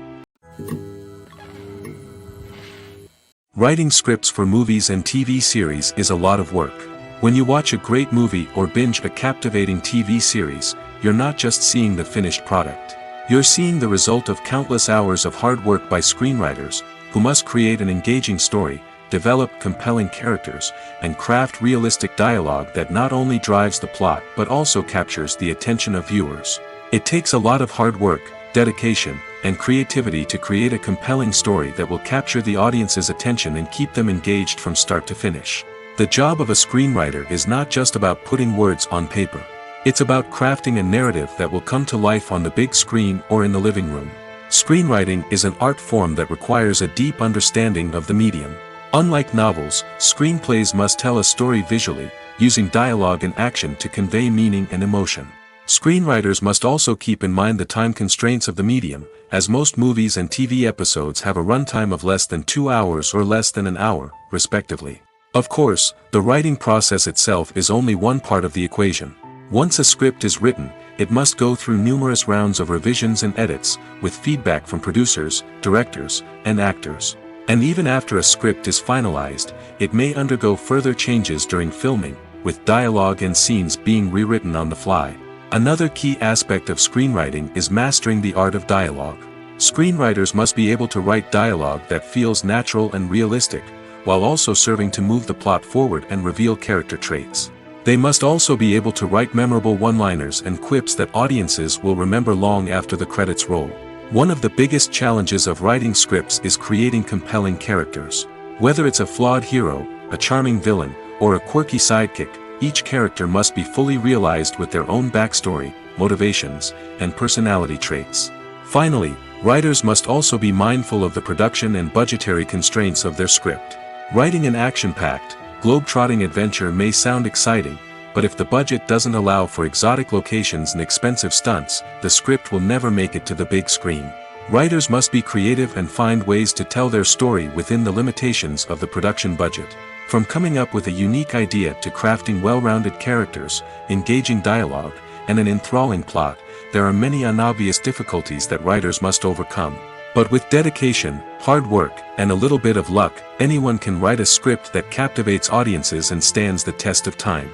Writing scripts for movies and TV series is a lot of work. When you watch a great movie or binge a captivating TV series, you're not just seeing the finished product. You're seeing the result of countless hours of hard work by screenwriters, who must create an engaging story, develop compelling characters, and craft realistic dialogue that not only drives the plot but also captures the attention of viewers. It takes a lot of hard work, dedication, and creativity to create a compelling story that will capture the audience's attention and keep them engaged from start to finish. The job of a screenwriter is not just about putting words on paper. It's about crafting a narrative that will come to life on the big screen or in the living room. Screenwriting is an art form that requires a deep understanding of the medium. Unlike novels, screenplays must tell a story visually, using dialogue and action to convey meaning and emotion. Screenwriters must also keep in mind the time constraints of the medium, as most movies and TV episodes have a runtime of less than 2 hours or less than an hour, respectively. Of course, the writing process itself is only one part of the equation. Once a script is written, it must go through numerous rounds of revisions and edits, with feedback from producers, directors, and actors. And even after a script is finalized, it may undergo further changes during filming, with dialogue and scenes being rewritten on the fly. Another key aspect of screenwriting is mastering the art of dialogue. Screenwriters must be able to write dialogue that feels natural and realistic, while also serving to move the plot forward and reveal character traits. They must also be able to write memorable one-liners and quips that audiences will remember long after the credits roll. One of the biggest challenges of writing scripts is creating compelling characters. Whether it's a flawed hero, a charming villain, or a quirky sidekick, each character must be fully realized with their own backstory, motivations, and personality traits. Finally, writers must also be mindful of the production and budgetary constraints of their script. Writing an action-packed, globe-trotting adventure may sound exciting, but if the budget doesn't allow for exotic locations and expensive stunts, the script will never make it to the big screen. Writers must be creative and find ways to tell their story within the limitations of the production budget. From coming up with a unique idea to crafting well-rounded characters, engaging dialogue, and an enthralling plot, there are many unobvious difficulties that writers must overcome. But with dedication, hard work, and a little bit of luck, anyone can write a script that captivates audiences and stands the test of time.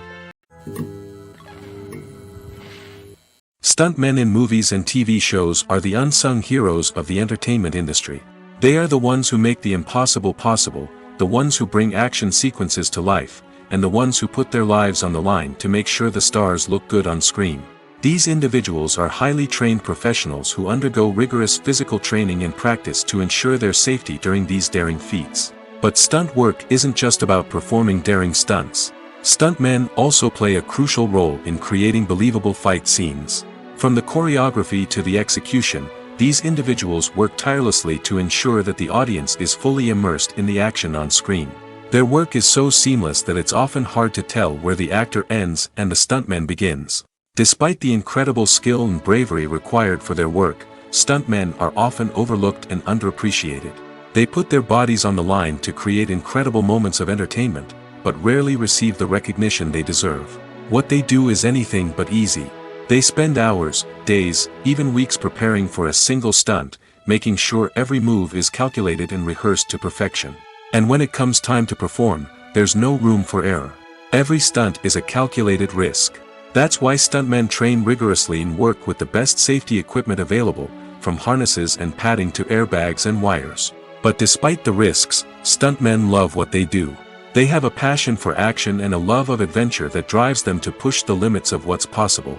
Stuntmen in movies and TV shows are the unsung heroes of the entertainment industry. They are the ones who make the impossible possible, the ones who bring action sequences to life, and the ones who put their lives on the line to make sure the stars look good on screen. These individuals are highly trained professionals who undergo rigorous physical training and practice to ensure their safety during these daring feats. But stunt work isn't just about performing daring stunts. Stuntmen also play a crucial role in creating believable fight scenes. From the choreography to the execution, these individuals work tirelessly to ensure that the audience is fully immersed in the action on screen. Their work is so seamless that it's often hard to tell where the actor ends and the stuntman begins. Despite the incredible skill and bravery required for their work, stuntmen are often overlooked and underappreciated. They put their bodies on the line to create incredible moments of entertainment, but rarely receive the recognition they deserve. What they do is anything but easy. They spend hours, days, even weeks preparing for a single stunt, making sure every move is calculated and rehearsed to perfection. And when it comes time to perform, there's no room for error. Every stunt is a calculated risk. That's why stuntmen train rigorously and work with the best safety equipment available, from harnesses and padding to airbags and wires. But despite the risks, stuntmen love what they do. They have a passion for action and a love of adventure that drives them to push the limits of what's possible.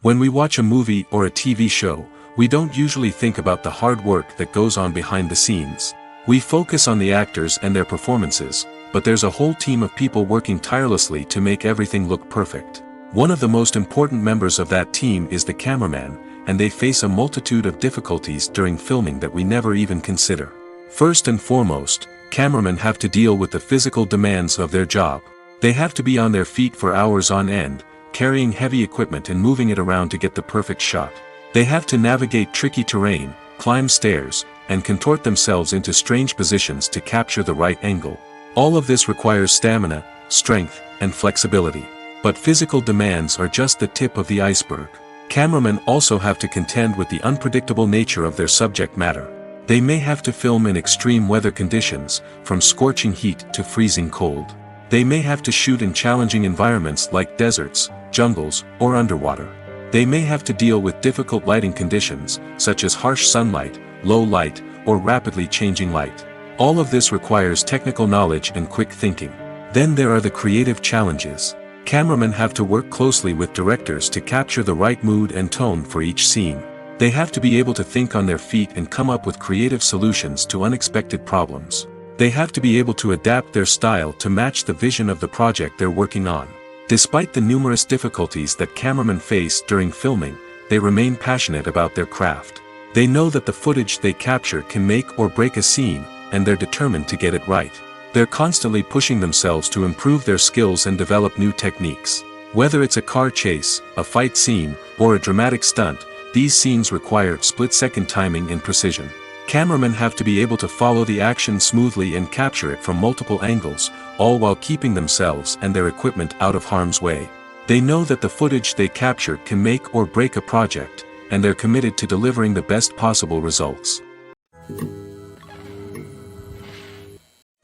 When we watch a movie or a TV show, we don't usually think about the hard work that goes on behind the scenes. We focus on the actors and their performances, but there's a whole team of people working tirelessly to make everything look perfect. One of the most important members of that team is the cameraman, and they face a multitude of difficulties during filming that we never even consider. First and foremost, cameramen have to deal with the physical demands of their job. They have to be on their feet for hours on end, carrying heavy equipment and moving it around to get the perfect shot. They have to navigate tricky terrain, climb stairs, and contort themselves into strange positions to capture the right angle. All of this requires stamina, strength, and flexibility. But physical demands are just the tip of the iceberg. Cameramen also have to contend with the unpredictable nature of their subject matter. They may have to film in extreme weather conditions, from scorching heat to freezing cold. They may have to shoot in challenging environments like deserts, jungles, or underwater. They may have to deal with difficult lighting conditions, such as harsh sunlight, low light, or rapidly changing light. All of this requires technical knowledge and quick thinking. Then there are the creative challenges. Cameramen have to work closely with directors to capture the right mood and tone for each scene. They have to be able to think on their feet and come up with creative solutions to unexpected problems. They have to be able to adapt their style to match the vision of the project they're working on. Despite the numerous difficulties that cameramen face during filming, they remain passionate about their craft. They know that the footage they capture can make or break a scene, and they're determined to get it right. They're constantly pushing themselves to improve their skills and develop new techniques. Whether it's a car chase, a fight scene, or a dramatic stunt, these scenes require split-second timing and precision. Cameramen have to be able to follow the action smoothly and capture it from multiple angles, all while keeping themselves and their equipment out of harm's way. They know that the footage they capture can make or break a project, and they're committed to delivering the best possible results.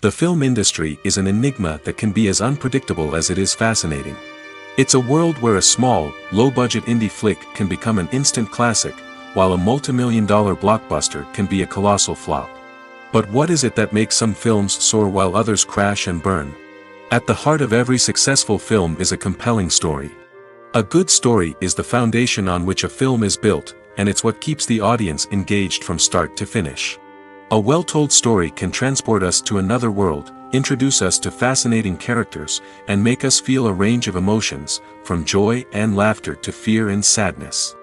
The film industry is an enigma that can be as unpredictable as it is fascinating. It's a world where a small, low-budget indie flick can become an instant classic, while a multi-million-dollar blockbuster can be a colossal flop. But what is it that makes some films soar while others crash and burn? At the heart of every successful film is a compelling story. A good story is the foundation on which a film is built, and it's what keeps the audience engaged from start to finish. A well-told story can transport us to another world, introduce us to fascinating characters, and make us feel a range of emotions, from joy and laughter to fear and sadness.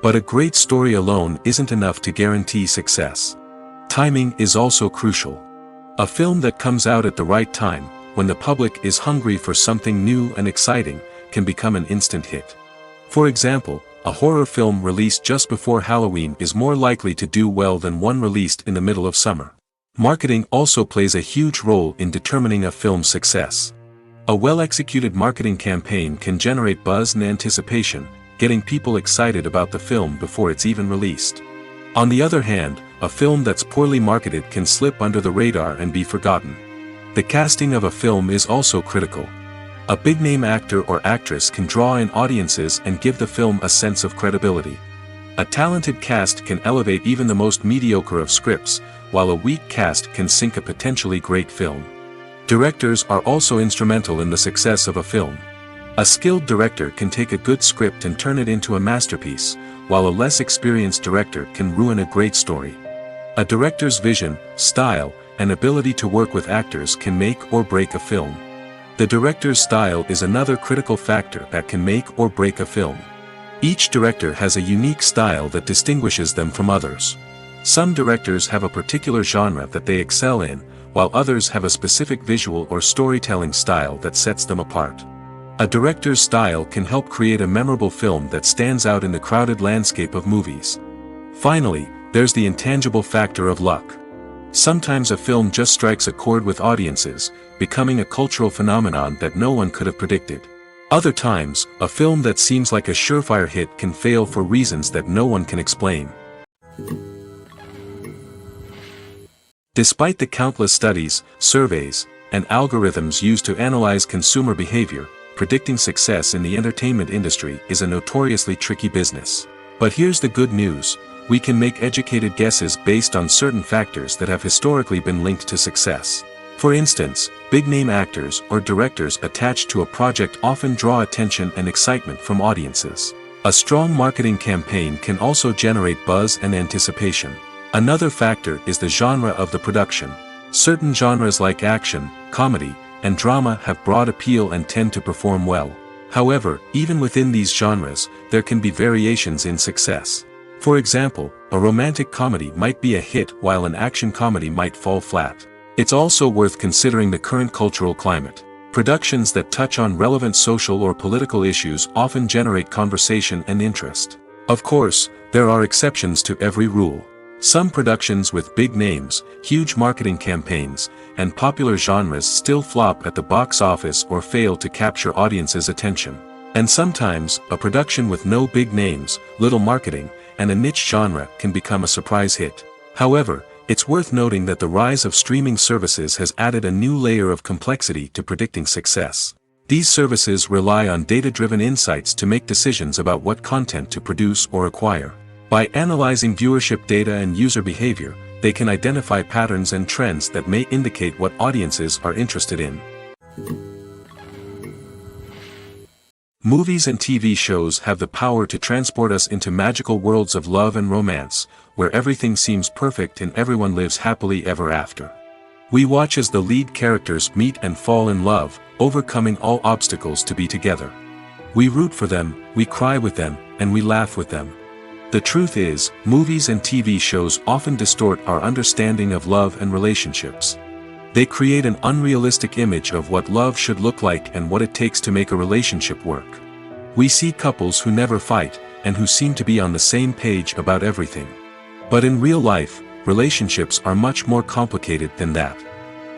But a great story alone isn't enough to guarantee success. Timing is also crucial. A film that comes out at the right time, when the public is hungry for something new and exciting, can become an instant hit. For example, a horror film released just before Halloween is more likely to do well than one released in the middle of summer. Marketing also plays a huge role in determining a film's success. A well-executed marketing campaign can generate buzz and anticipation, getting people excited about the film before it's even released. On the other hand, a film that's poorly marketed can slip under the radar and be forgotten. The casting of a film is also critical. A big-name actor or actress can draw in audiences and give the film a sense of credibility. A talented cast can elevate even the most mediocre of scripts, while a weak cast can sink a potentially great film. Directors are also instrumental in the success of a film. A skilled director can take a good script and turn it into a masterpiece, while a less experienced director can ruin a great story. A director's vision, style, and ability to work with actors can make or break a film. The director's style is another critical factor that can make or break a film. Each director has a unique style that distinguishes them from others. Some directors have a particular genre that they excel in, while others have a specific visual or storytelling style that sets them apart. A director's style can help create a memorable film that stands out in the crowded landscape of movies. Finally, there's the intangible factor of luck. Sometimes a film just strikes a chord with audiences, becoming a cultural phenomenon that no one could have predicted. Other times, a film that seems like a surefire hit can fail for reasons that no one can explain. Despite the countless studies, surveys, and algorithms used to analyze consumer behavior, predicting success in the entertainment industry is a notoriously tricky business. But here's the good news: we can make educated guesses based on certain factors that have historically been linked to success. For instance, big-name actors or directors attached to a project often draw attention and excitement from audiences. A strong marketing campaign can also generate buzz and anticipation. Another factor is the genre of the production. Certain genres like action, comedy, and drama have broad appeal and tend to perform well. However, even within these genres, there can be variations in success. For example, a romantic comedy might be a hit while an action comedy might fall flat. It's also worth considering the current cultural climate. Productions that touch on relevant social or political issues often generate conversation and interest. Of course, there are exceptions to every rule. Some productions with big names, huge marketing campaigns, and popular genres still flop at the box office or fail to capture audiences' attention. And sometimes, a production with no big names, little marketing, and a niche genre can become a surprise hit. However, it's worth noting that the rise of streaming services has added a new layer of complexity to predicting success. These services rely on data-driven insights to make decisions about what content to produce or acquire. By analyzing viewership data and user behavior, they can identify patterns and trends that may indicate what audiences are interested in. Movies and TV shows have the power to transport us into magical worlds of love and romance, where everything seems perfect and everyone lives happily ever after. We watch as the lead characters meet and fall in love, overcoming all obstacles to be together. We root for them, we cry with them, and we laugh with them. The truth is, movies and TV shows often distort our understanding of love and relationships. They create an unrealistic image of what love should look like and what it takes to make a relationship work. We see couples who never fight, and who seem to be on the same page about everything. But in real life, relationships are much more complicated than that.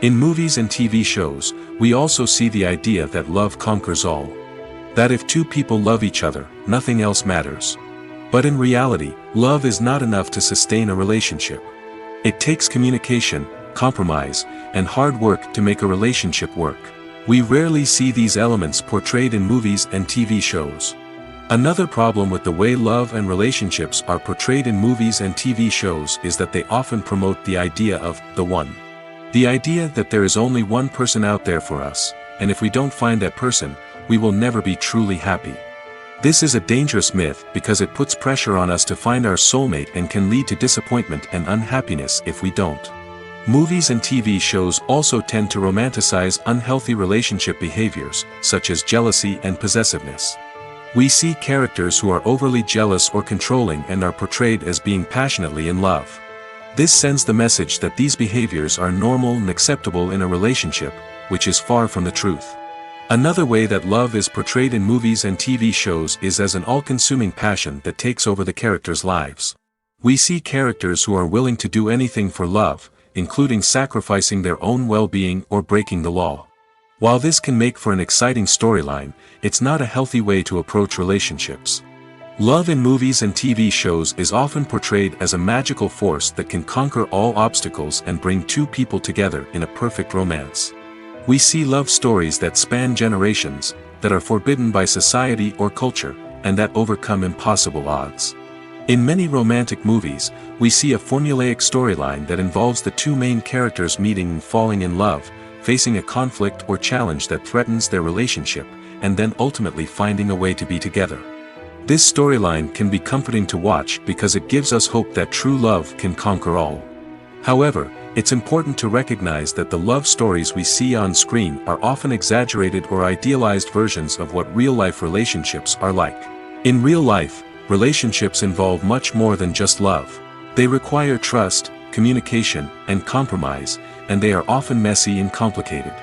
In movies and TV shows, we also see the idea that love conquers all. That if two people love each other, nothing else matters. But in reality, love is not enough to sustain a relationship. It takes communication, compromise, and hard work to make a relationship work. We rarely see these elements portrayed in movies and TV shows. Another problem with the way love and relationships are portrayed in movies and TV shows is that they often promote the idea of the one. The idea that there is only one person out there for us, and if we don't find that person, we will never be truly happy. This is a dangerous myth because it puts pressure on us to find our soulmate and can lead to disappointment and unhappiness if we don't. Movies and TV shows also tend to romanticize unhealthy relationship behaviors, such as jealousy and possessiveness. We see characters who are overly jealous or controlling and are portrayed as being passionately in love. This sends the message that these behaviors are normal and acceptable in a relationship, which is far from the truth. Another way that love is portrayed in movies and TV shows is as an all-consuming passion that takes over the characters' lives. We see characters who are willing to do anything for love, including sacrificing their own well-being or breaking the law. While this can make for an exciting storyline, it's not a healthy way to approach relationships. Love in movies and TV shows is often portrayed as a magical force that can conquer all obstacles and bring two people together in a perfect romance. We see love stories that span generations, that are forbidden by society or culture, and that overcome impossible odds. In many romantic movies, we see a formulaic storyline that involves the two main characters meeting and falling in love, facing a conflict or challenge that threatens their relationship, and then ultimately finding a way to be together. This storyline can be comforting to watch because it gives us hope that true love can conquer all. However, it's important to recognize that the love stories we see on screen are often exaggerated or idealized versions of what real-life relationships are like. In real life, relationships involve much more than just love. They require trust, communication, and compromise, and they are often messy and complicated.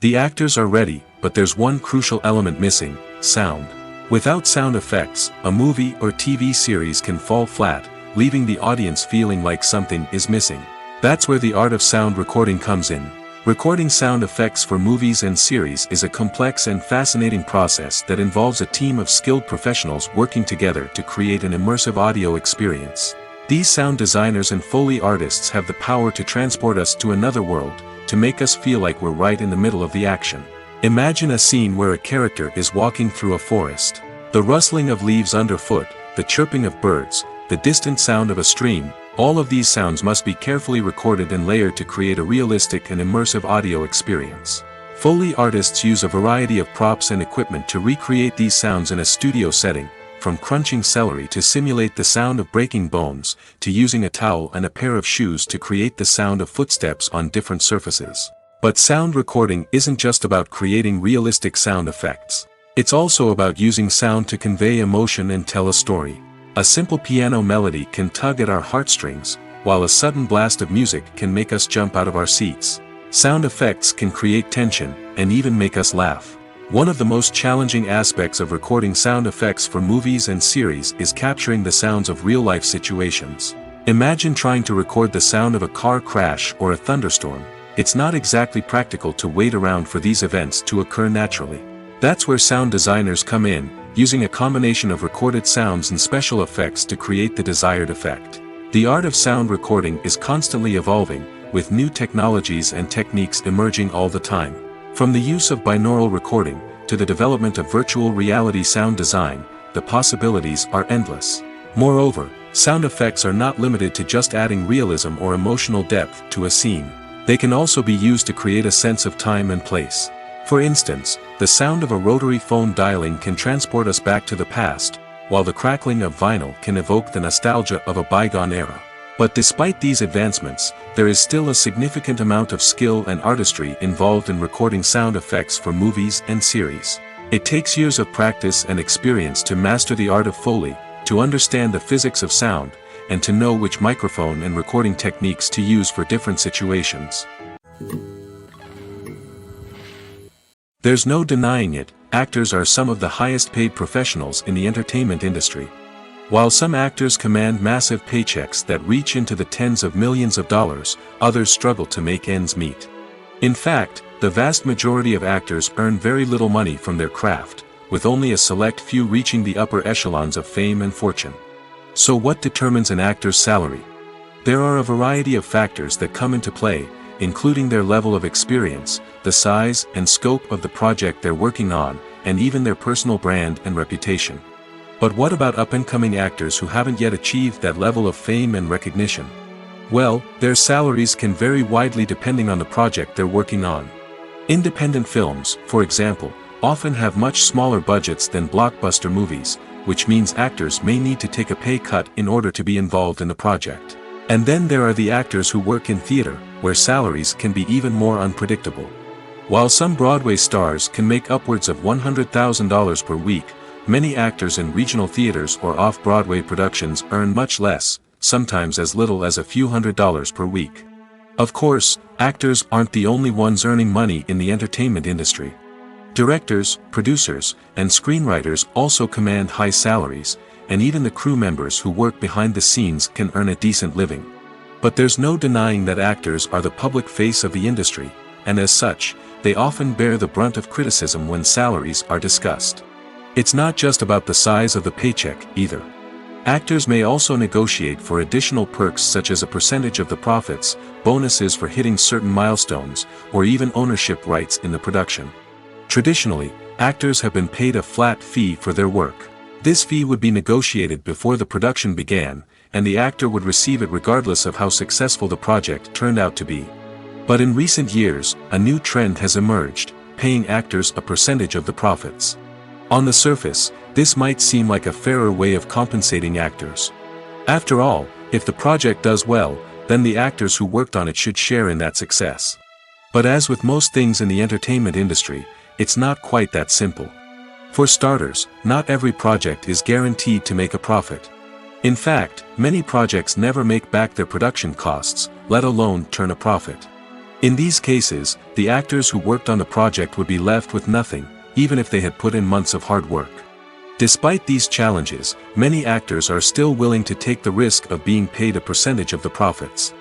The actors are ready, but there's one crucial element missing: sound. Without sound effects, a movie or TV series can fall flat, leaving the audience feeling like something is missing. That's where the art of sound recording comes in. Recording sound effects for movies and series is a complex and fascinating process that involves a team of skilled professionals working together to create an immersive audio experience. These sound designers and Foley artists have the power to transport us to another world, to make us feel like we're right in the middle of the action. Imagine a scene where a character is walking through a forest. The rustling of leaves underfoot, the chirping of birds, the distant sound of a stream, all of these sounds must be carefully recorded and layered to create a realistic and immersive audio experience. Foley artists use a variety of props and equipment to recreate these sounds in a studio setting, from crunching celery to simulate the sound of breaking bones, to using a towel and a pair of shoes to create the sound of footsteps on different surfaces. But sound recording isn't just about creating realistic sound effects. It's also about using sound to convey emotion and tell a story. A simple piano melody can tug at our heartstrings, while a sudden blast of music can make us jump out of our seats. Sound effects can create tension, and even make us laugh. One of the most challenging aspects of recording sound effects for movies and series is capturing the sounds of real-life situations. Imagine trying to record the sound of a car crash or a thunderstorm. It's not exactly practical to wait around for these events to occur naturally. That's where sound designers come in, using a combination of recorded sounds and special effects to create the desired effect. The art of sound recording is constantly evolving, with new technologies and techniques emerging all the time. From the use of binaural recording, to the development of virtual reality sound design, the possibilities are endless. Moreover, sound effects are not limited to just adding realism or emotional depth to a scene. They can also be used to create a sense of time and place. For instance, the sound of a rotary phone dialing can transport us back to the past, while the crackling of vinyl can evoke the nostalgia of a bygone era. But despite these advancements, there is still a significant amount of skill and artistry involved in recording sound effects for movies and series. It takes years of practice and experience to master the art of Foley, to understand the physics of sound, and to know which microphone and recording techniques to use for different situations. There's no denying it, actors are some of the highest paid professionals in the entertainment industry. While some actors command massive paychecks that reach into the tens of millions of dollars, others struggle to make ends meet. In fact, the vast majority of actors earn very little money from their craft, with only a select few reaching the upper echelons of fame and fortune. So what determines an actor's salary? There are a variety of factors that come into play, including their level of experience, the size and scope of the project they're working on, and even their personal brand and reputation. But what about up-and-coming actors who haven't yet achieved that level of fame and recognition? Well, their salaries can vary widely depending on the project they're working on. Independent films, for example, often have much smaller budgets than blockbuster movies, which means actors may need to take a pay cut in order to be involved in the project. And then there are the actors who work in theater, where salaries can be even more unpredictable. While some Broadway stars can make upwards of $100,000 per week, many actors in regional theaters or off-Broadway productions earn much less, sometimes as little as a few $100s per week. Of course, actors aren't the only ones earning money in the entertainment industry. Directors, producers, and screenwriters also command high salaries, and even the crew members who work behind the scenes can earn a decent living. But there's no denying that actors are the public face of the industry, and as such, they often bear the brunt of criticism when salaries are discussed. It's not just about the size of the paycheck, either. Actors may also negotiate for additional perks such as a percentage of the profits, bonuses for hitting certain milestones, or even ownership rights in the production. Traditionally, actors have been paid a flat fee for their work. This fee would be negotiated before the production began, and the actor would receive it regardless of how successful the project turned out to be. But in recent years, a new trend has emerged, paying actors a percentage of the profits. On the surface, this might seem like a fairer way of compensating actors. After all, if the project does well, then the actors who worked on it should share in that success. But as with most things in the entertainment industry, it's not quite that simple. For starters, not every project is guaranteed to make a profit. In fact, many projects never make back their production costs, let alone turn a profit. In these cases, the actors who worked on the project would be left with nothing, even if they had put in months of hard work. Despite these challenges, many actors are still willing to take the risk of being paid a percentage of the profits.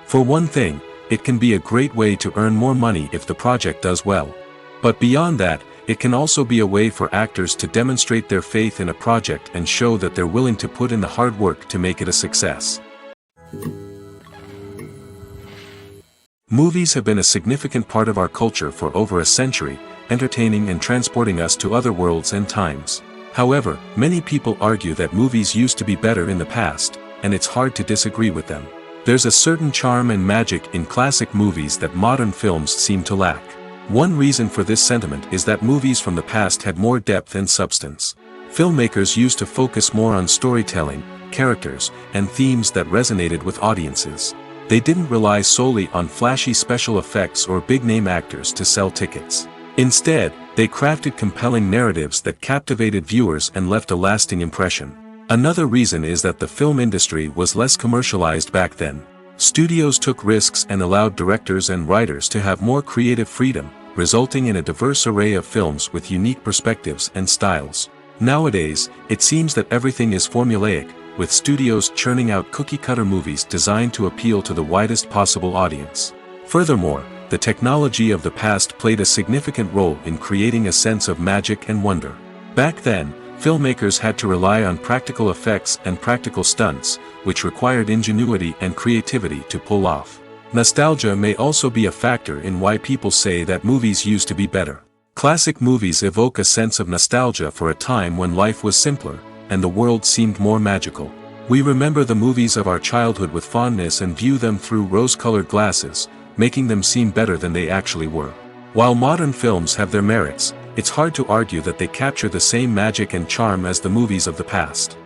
For one thing, it can be a great way to earn more money if the project does well. But beyond that, it can also be a way for actors to demonstrate their faith in a project and show that they're willing to put in the hard work to make it a success. Movies have been a significant part of our culture for over a century, entertaining and transporting us to other worlds and times. However, many people argue that movies used to be better in the past, and it's hard to disagree with them. There's a certain charm and magic in classic movies that modern films seem to lack. One reason for this sentiment is that movies from the past had more depth and substance. Filmmakers used to focus more on storytelling, characters, and themes that resonated with audiences. They didn't rely solely on flashy special effects or big-name actors to sell tickets. Instead, they crafted compelling narratives that captivated viewers and left a lasting impression. Another reason is that the film industry was less commercialized back then. Studios took risks and allowed directors and writers to have more creative freedom, resulting in a diverse array of films with unique perspectives and styles. Nowadays, it seems that everything is formulaic, with studios churning out cookie-cutter movies designed to appeal to the widest possible audience. Furthermore, the technology of the past played a significant role in creating a sense of magic and wonder. Back then, filmmakers had to rely on practical effects and practical stunts, which required ingenuity and creativity to pull off. Nostalgia may also be a factor in why people say that movies used to be better. Classic movies evoke a sense of nostalgia for a time when life was simpler, and the world seemed more magical. We remember the movies of our childhood with fondness and view them through rose-colored glasses, making them seem better than they actually were. While modern films have their merits, it's hard to argue that they capture the same magic and charm as the movies of the past.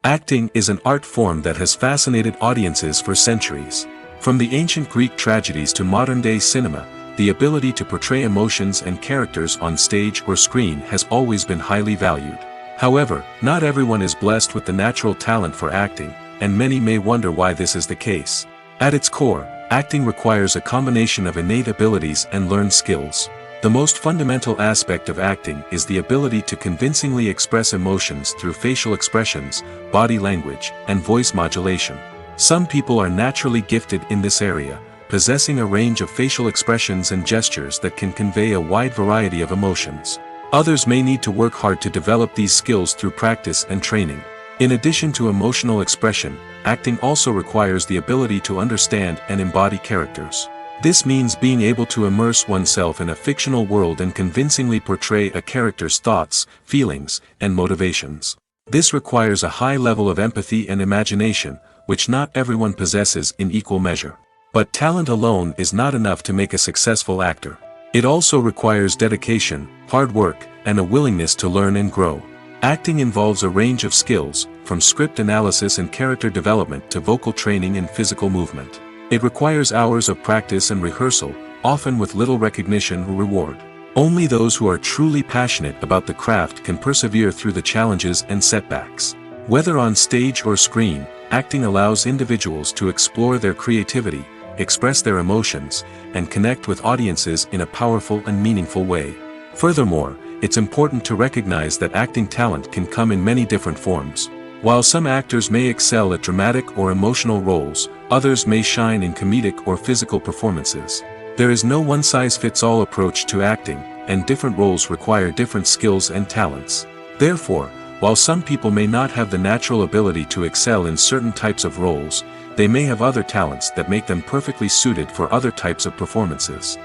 Acting is an art form that has fascinated audiences for centuries. From the ancient Greek tragedies to modern-day cinema, the ability to portray emotions and characters on stage or screen has always been highly valued. However, not everyone is blessed with the natural talent for acting, and many may wonder why this is the case. At its core, acting requires a combination of innate abilities and learned skills. The most fundamental aspect of acting is the ability to convincingly express emotions through facial expressions, body language, and voice modulation. Some people are naturally gifted in this area, possessing a range of facial expressions and gestures that can convey a wide variety of emotions. Others may need to work hard to develop these skills through practice and training. In addition to emotional expression, acting also requires the ability to understand and embody characters. This means being able to immerse oneself in a fictional world and convincingly portray a character's thoughts, feelings, and motivations. This requires a high level of empathy and imagination, which not everyone possesses in equal measure. But talent alone is not enough to make a successful actor. It also requires dedication, hard work, and a willingness to learn and grow. Acting involves a range of skills, from script analysis and character development to vocal training and physical movement. It requires hours of practice and rehearsal, often with little recognition or reward. Only those who are truly passionate about the craft can persevere through the challenges and setbacks. Whether on stage or screen, acting allows individuals to explore their creativity, express their emotions, and connect with audiences in a powerful and meaningful way. Furthermore, it's important to recognize that acting talent can come in many different forms. While some actors may excel at dramatic or emotional roles, others may shine in comedic or physical performances. There is no one-size-fits-all approach to acting, and different roles require different skills and talents. Therefore, while some people may not have the natural ability to excel in certain types of roles, they may have other talents that make them perfectly suited for other types of performances.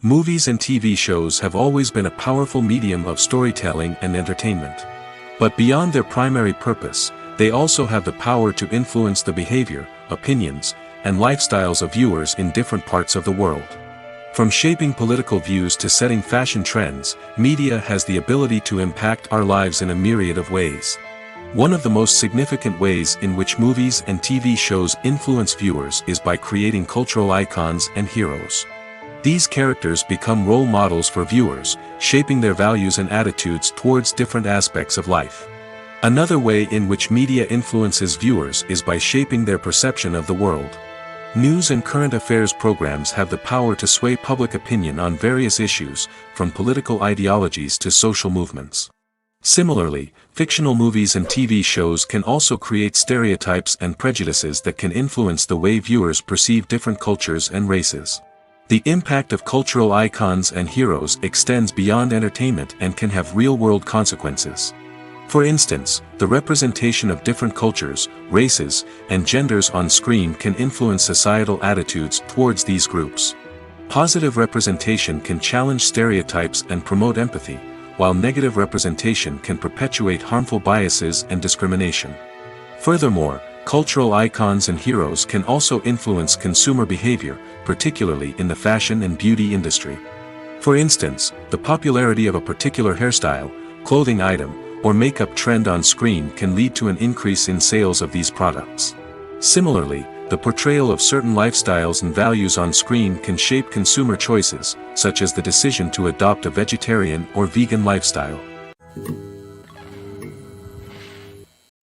Movies and TV shows have always been a powerful medium of storytelling and entertainment. But beyond their primary purpose, they also have the power to influence the behavior, opinions, and lifestyles of viewers in different parts of the world. From shaping political views to setting fashion trends, media has the ability to impact our lives in a myriad of ways. One of the most significant ways in which movies and TV shows influence viewers is by creating cultural icons and heroes. These characters become role models for viewers, shaping their values and attitudes towards different aspects of life. Another way in which media influences viewers is by shaping their perception of the world. News and current affairs programs have the power to sway public opinion on various issues, from political ideologies to social movements. Similarly, fictional movies and TV shows can also create stereotypes and prejudices that can influence the way viewers perceive different cultures and races. The impact of cultural icons and heroes extends beyond entertainment and can have real-world consequences. For instance, the representation of different cultures, races, and genders on screen can influence societal attitudes towards these groups. Positive representation can challenge stereotypes and promote empathy, while negative representation can perpetuate harmful biases and discrimination. Furthermore, cultural icons and heroes can also influence consumer behavior, particularly in the fashion and beauty industry. For instance, the popularity of a particular hairstyle, clothing item, or makeup trend on screen can lead to an increase in sales of these products. Similarly, the portrayal of certain lifestyles and values on screen can shape consumer choices, such as the decision to adopt a vegetarian or vegan lifestyle.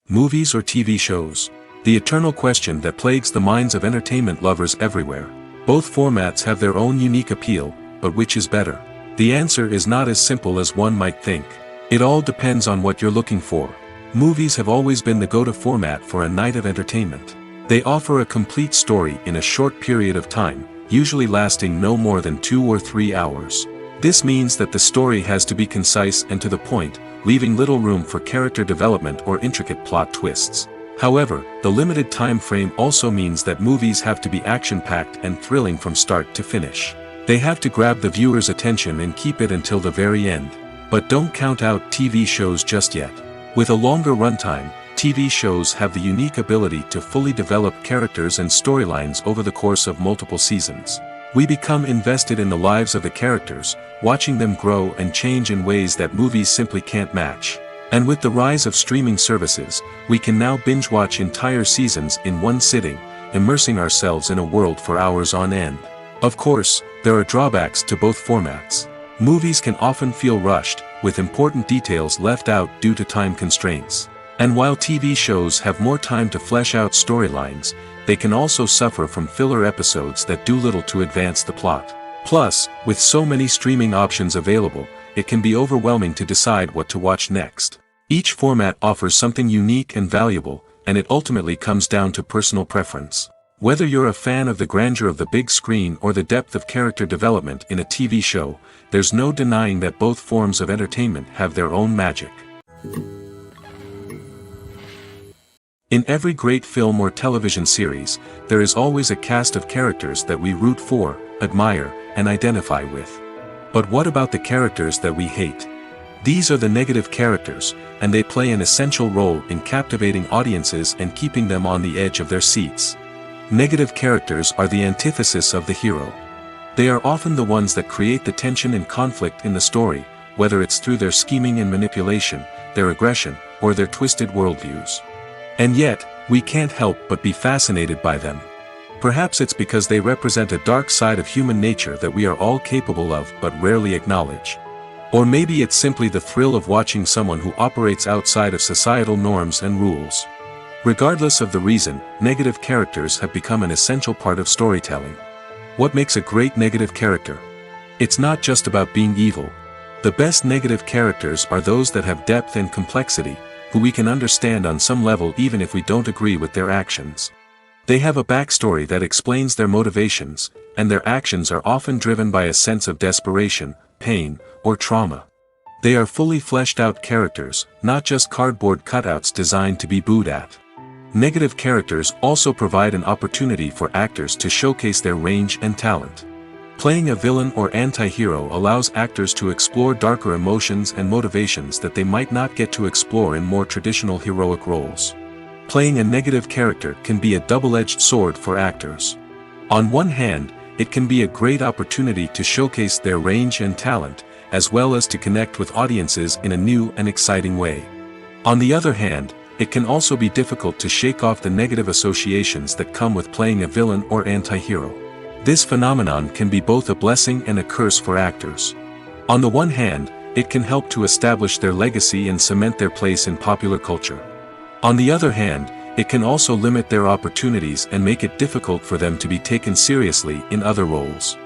Movies or TV shows? The eternal question that plagues the minds of entertainment lovers everywhere. Both formats have their own unique appeal, but which is better? The answer is not as simple as one might think. It all depends on what you're looking for. Movies have always been the go-to format for a night of entertainment. They offer a complete story in a short period of time, usually lasting no more than 2 or 3 hours. This means that the story has to be concise and to the point, leaving little room for character development or intricate plot twists. However, the limited time frame also means that movies have to be action-packed and thrilling from start to finish. They have to grab the viewer's attention and keep it until the very end. But don't count out TV shows just yet. With a longer runtime, TV shows have the unique ability to fully develop characters and storylines over the course of multiple seasons. We become invested in the lives of the characters, watching them grow and change in ways that movies simply can't match. And with the rise of streaming services, we can now binge-watch entire seasons in one sitting, immersing ourselves in a world for hours on end. Of course, there are drawbacks to both formats. Movies can often feel rushed, with important details left out due to time constraints. And while TV shows have more time to flesh out storylines, they can also suffer from filler episodes that do little to advance the plot. Plus, with so many streaming options available, it can be overwhelming to decide what to watch next. Each format offers something unique and valuable, and it ultimately comes down to personal preference. Whether you're a fan of the grandeur of the big screen or the depth of character development in a TV show, there's no denying that both forms of entertainment have their own magic. In every great film or television series, there is always a cast of characters that we root for, admire, and identify with. But what about the characters that we hate? These are the negative characters, and they play an essential role in captivating audiences and keeping them on the edge of their seats. Negative characters are the antithesis of the hero. They are often the ones that create the tension and conflict in the story, whether it's through their scheming and manipulation, their aggression, or their twisted worldviews. And yet, we can't help but be fascinated by them. Perhaps it's because they represent a dark side of human nature that we are all capable of but rarely acknowledge. Or maybe it's simply the thrill of watching someone who operates outside of societal norms and rules. Regardless of the reason, negative characters have become an essential part of storytelling. What makes a great negative character? It's not just about being evil. The best negative characters are those that have depth and complexity, who we can understand on some level even if we don't agree with their actions. They have a backstory that explains their motivations, and their actions are often driven by a sense of desperation, pain, or trauma. They are fully fleshed out characters, not just cardboard cutouts designed to be booed at. Negative characters also provide an opportunity for actors to showcase their range and talent. Playing a villain or anti-hero allows actors to explore darker emotions and motivations that they might not get to explore in more traditional heroic roles. Playing a negative character can be a double-edged sword for actors. On one hand, it can be a great opportunity to showcase their range and talent, as well as to connect with audiences in a new and exciting way. On the other hand, it can also be difficult to shake off the negative associations that come with playing a villain or anti-hero. This phenomenon can be both a blessing and a curse for actors. On the one hand, it can help to establish their legacy and cement their place in popular culture. On the other hand, it can also limit their opportunities and make it difficult for them to be taken seriously in other roles.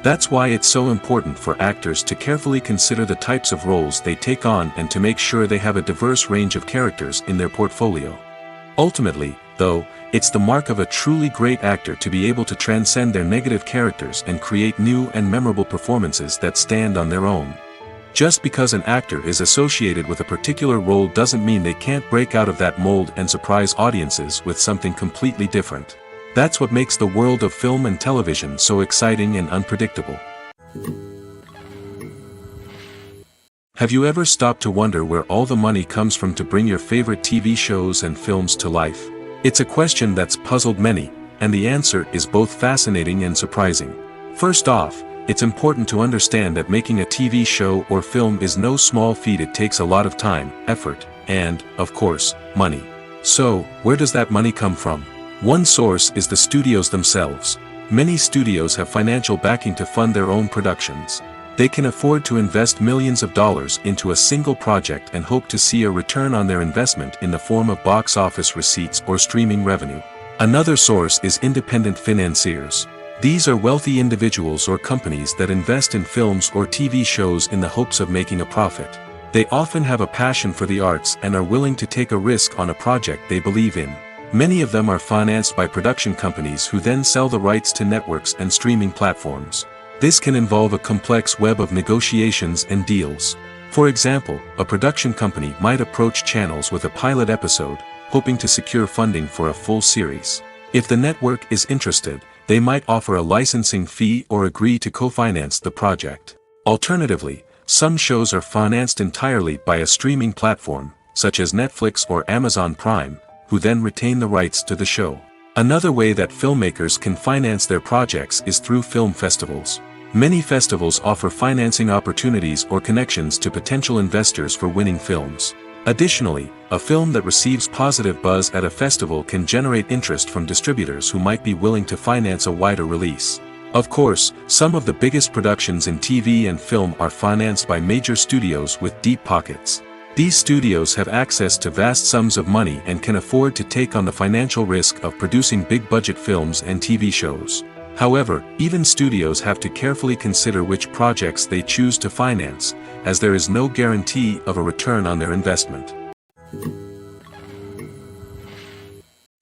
That's why it's so important for actors to carefully consider the types of roles they take on and to make sure they have a diverse range of characters in their portfolio. Ultimately, though, it's the mark of a truly great actor to be able to transcend their negative characters and create new and memorable performances that stand on their own. Just because an actor is associated with a particular role doesn't mean they can't break out of that mold and surprise audiences with something completely different. That's what makes the world of film and television so exciting and unpredictable. Have you ever stopped to wonder where all the money comes from to bring your favorite TV shows and films to life? It's a question that's puzzled many, and the answer is both fascinating and surprising. First off, it's important to understand that making a TV show or film is no small feat. It takes a lot of time, effort, and, of course, money. So, where does that money come from? One source is the studios themselves. Many studios have financial backing to fund their own productions. They can afford to invest millions of dollars into a single project and hope to see a return on their investment in the form of box office receipts or streaming revenue. Another source is independent financiers. These are wealthy individuals or companies that invest in films or TV shows in the hopes of making a profit. They often have a passion for the arts and are willing to take a risk on a project they believe in. Many of them are financed by production companies who then sell the rights to networks and streaming platforms. This can involve a complex web of negotiations and deals. For example, a production company might approach channels with a pilot episode, hoping to secure funding for a full series. If the network is interested, they might offer a licensing fee or agree to co-finance the project. Alternatively, some shows are financed entirely by a streaming platform, such as Netflix or Amazon Prime, who then retain the rights to the show. Another way that filmmakers can finance their projects is through film festivals. Many festivals offer financing opportunities or connections to potential investors for winning films. Additionally, a film that receives positive buzz at a festival can generate interest from distributors who might be willing to finance a wider release. Of course, some of the biggest productions in TV and film are financed by major studios with deep pockets. These studios have access to vast sums of money and can afford to take on the financial risk of producing big-budget films and TV shows. However, even studios have to carefully consider which projects they choose to finance, as there is no guarantee of a return on their investment.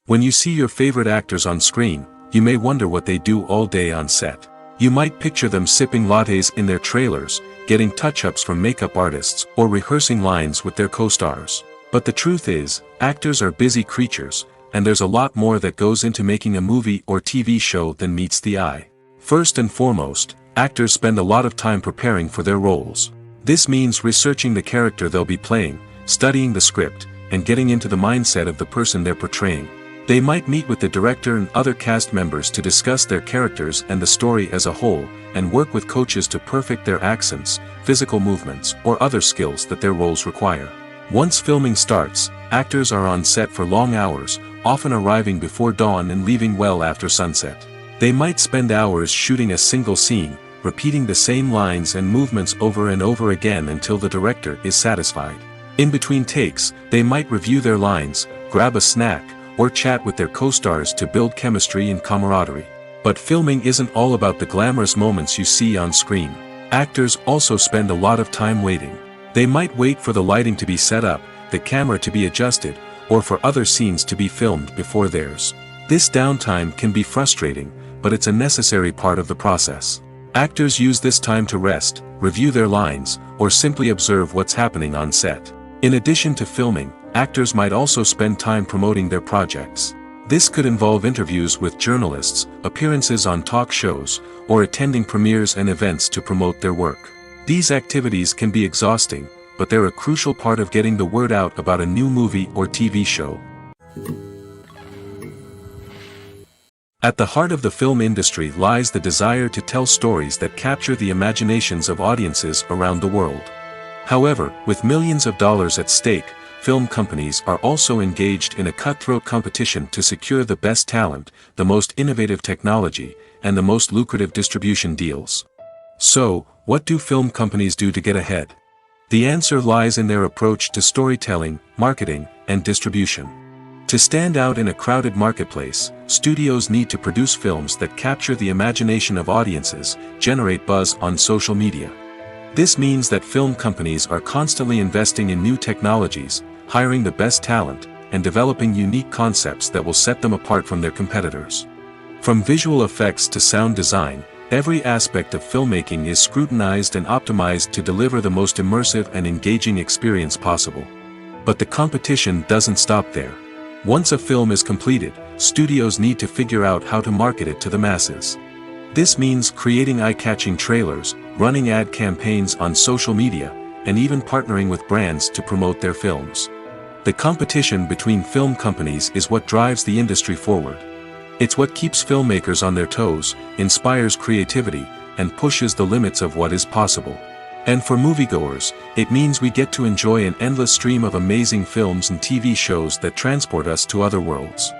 When you see your favorite actors on screen, you may wonder what they do all day on set. You might picture them sipping lattes in their trailers, getting touch-ups from makeup artists, or rehearsing lines with their co-stars. But the truth is, actors are busy creatures, and there's a lot more that goes into making a movie or TV show than meets the eye. First and foremost, actors spend a lot of time preparing for their roles. This means researching the character they'll be playing, studying the script, and getting into the mindset of the person they're portraying. They might meet with the director and other cast members to discuss their characters and the story as a whole, and work with coaches to perfect their accents, physical movements, or other skills that their roles require. Once filming starts, actors are on set for long hours, often arriving before dawn and leaving well after sunset. They might spend hours shooting a single scene, repeating the same lines and movements over and over again until the director is satisfied. In between takes, they might review their lines, grab a snack, or chat with their co-stars to build chemistry and camaraderie. But filming isn't all about the glamorous moments you see on screen. Actors also spend a lot of time waiting. They might wait for the lighting to be set up, the camera to be adjusted, or for other scenes to be filmed before theirs. This downtime can be frustrating, but it's a necessary part of the process. Actors use this time to rest, review their lines, or simply observe what's happening on set. In addition to filming, actors might also spend time promoting their projects. This could involve interviews with journalists, appearances on talk shows, or attending premieres and events to promote their work. These activities can be exhausting, but they're a crucial part of getting the word out about a new movie or TV show. At the heart of the film industry lies the desire to tell stories that capture the imaginations of audiences around the world. However, with millions of dollars at stake, film companies are also engaged in a cutthroat competition to secure the best talent, the most innovative technology, and the most lucrative distribution deals. So, what do film companies do to get ahead? The answer lies in their approach to storytelling, marketing, and distribution. To stand out in a crowded marketplace, studios need to produce films that capture the imagination of audiences, generate buzz on social media. This means that film companies are constantly investing in new technologies, hiring the best talent, and developing unique concepts that will set them apart from their competitors. From visual effects to sound design, every aspect of filmmaking is scrutinized and optimized to deliver the most immersive and engaging experience possible. But the competition doesn't stop there. Once a film is completed, studios need to figure out how to market it to the masses. This means creating eye-catching trailers, running ad campaigns on social media, and even partnering with brands to promote their films. The competition between film companies is what drives the industry forward. It's what keeps filmmakers on their toes, inspires creativity, and pushes the limits of what is possible. And for moviegoers, it means we get to enjoy an endless stream of amazing films and TV shows that transport us to other worlds.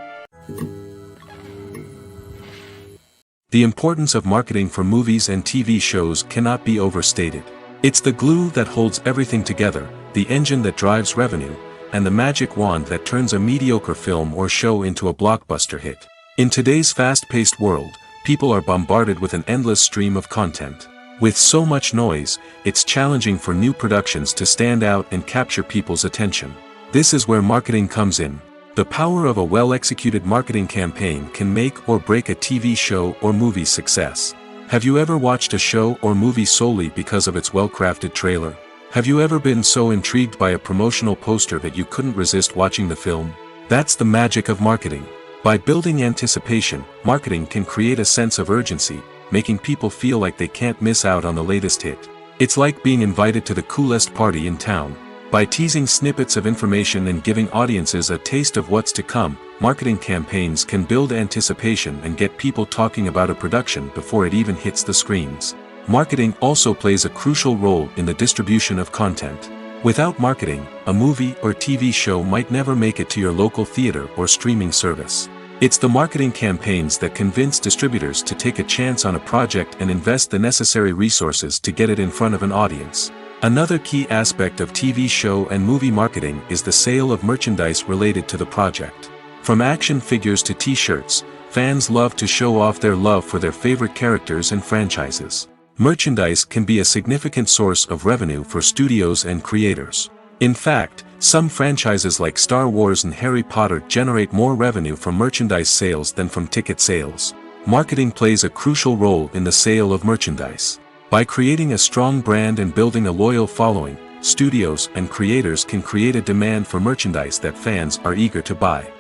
The importance of marketing for movies and TV shows cannot be overstated. It's the glue that holds everything together, the engine that drives revenue, and the magic wand that turns a mediocre film or show into a blockbuster hit. In today's fast-paced world, people are bombarded with an endless stream of content. With so much noise, it's challenging for new productions to stand out and capture people's attention. This is where marketing comes in. The power of a well-executed marketing campaign can make or break a TV show or movie's success. Have you ever watched a show or movie solely because of its well-crafted trailer? Have you ever been so intrigued by a promotional poster that you couldn't resist watching the film? That's the magic of marketing. By building anticipation, marketing can create a sense of urgency, making people feel like they can't miss out on the latest hit. It's like being invited to the coolest party in town. By teasing snippets of information and giving audiences a taste of what's to come, marketing campaigns can build anticipation and get people talking about a production before it even hits the screens. Marketing also plays a crucial role in the distribution of content. Without marketing, a movie or TV show might never make it to your local theater or streaming service. It's the marketing campaigns that convince distributors to take a chance on a project and invest the necessary resources to get it in front of an audience. Another key aspect of TV show and movie marketing is the sale of merchandise related to the project. From action figures to t-shirts, fans love to show off their love for their favorite characters and franchises. Merchandise can be a significant source of revenue for studios and creators. In fact, some franchises like Star Wars and Harry Potter generate more revenue from merchandise sales than from ticket sales. Marketing plays a crucial role in the sale of merchandise. By creating a strong brand and building a loyal following, studios and creators can create a demand for merchandise that fans are eager to buy.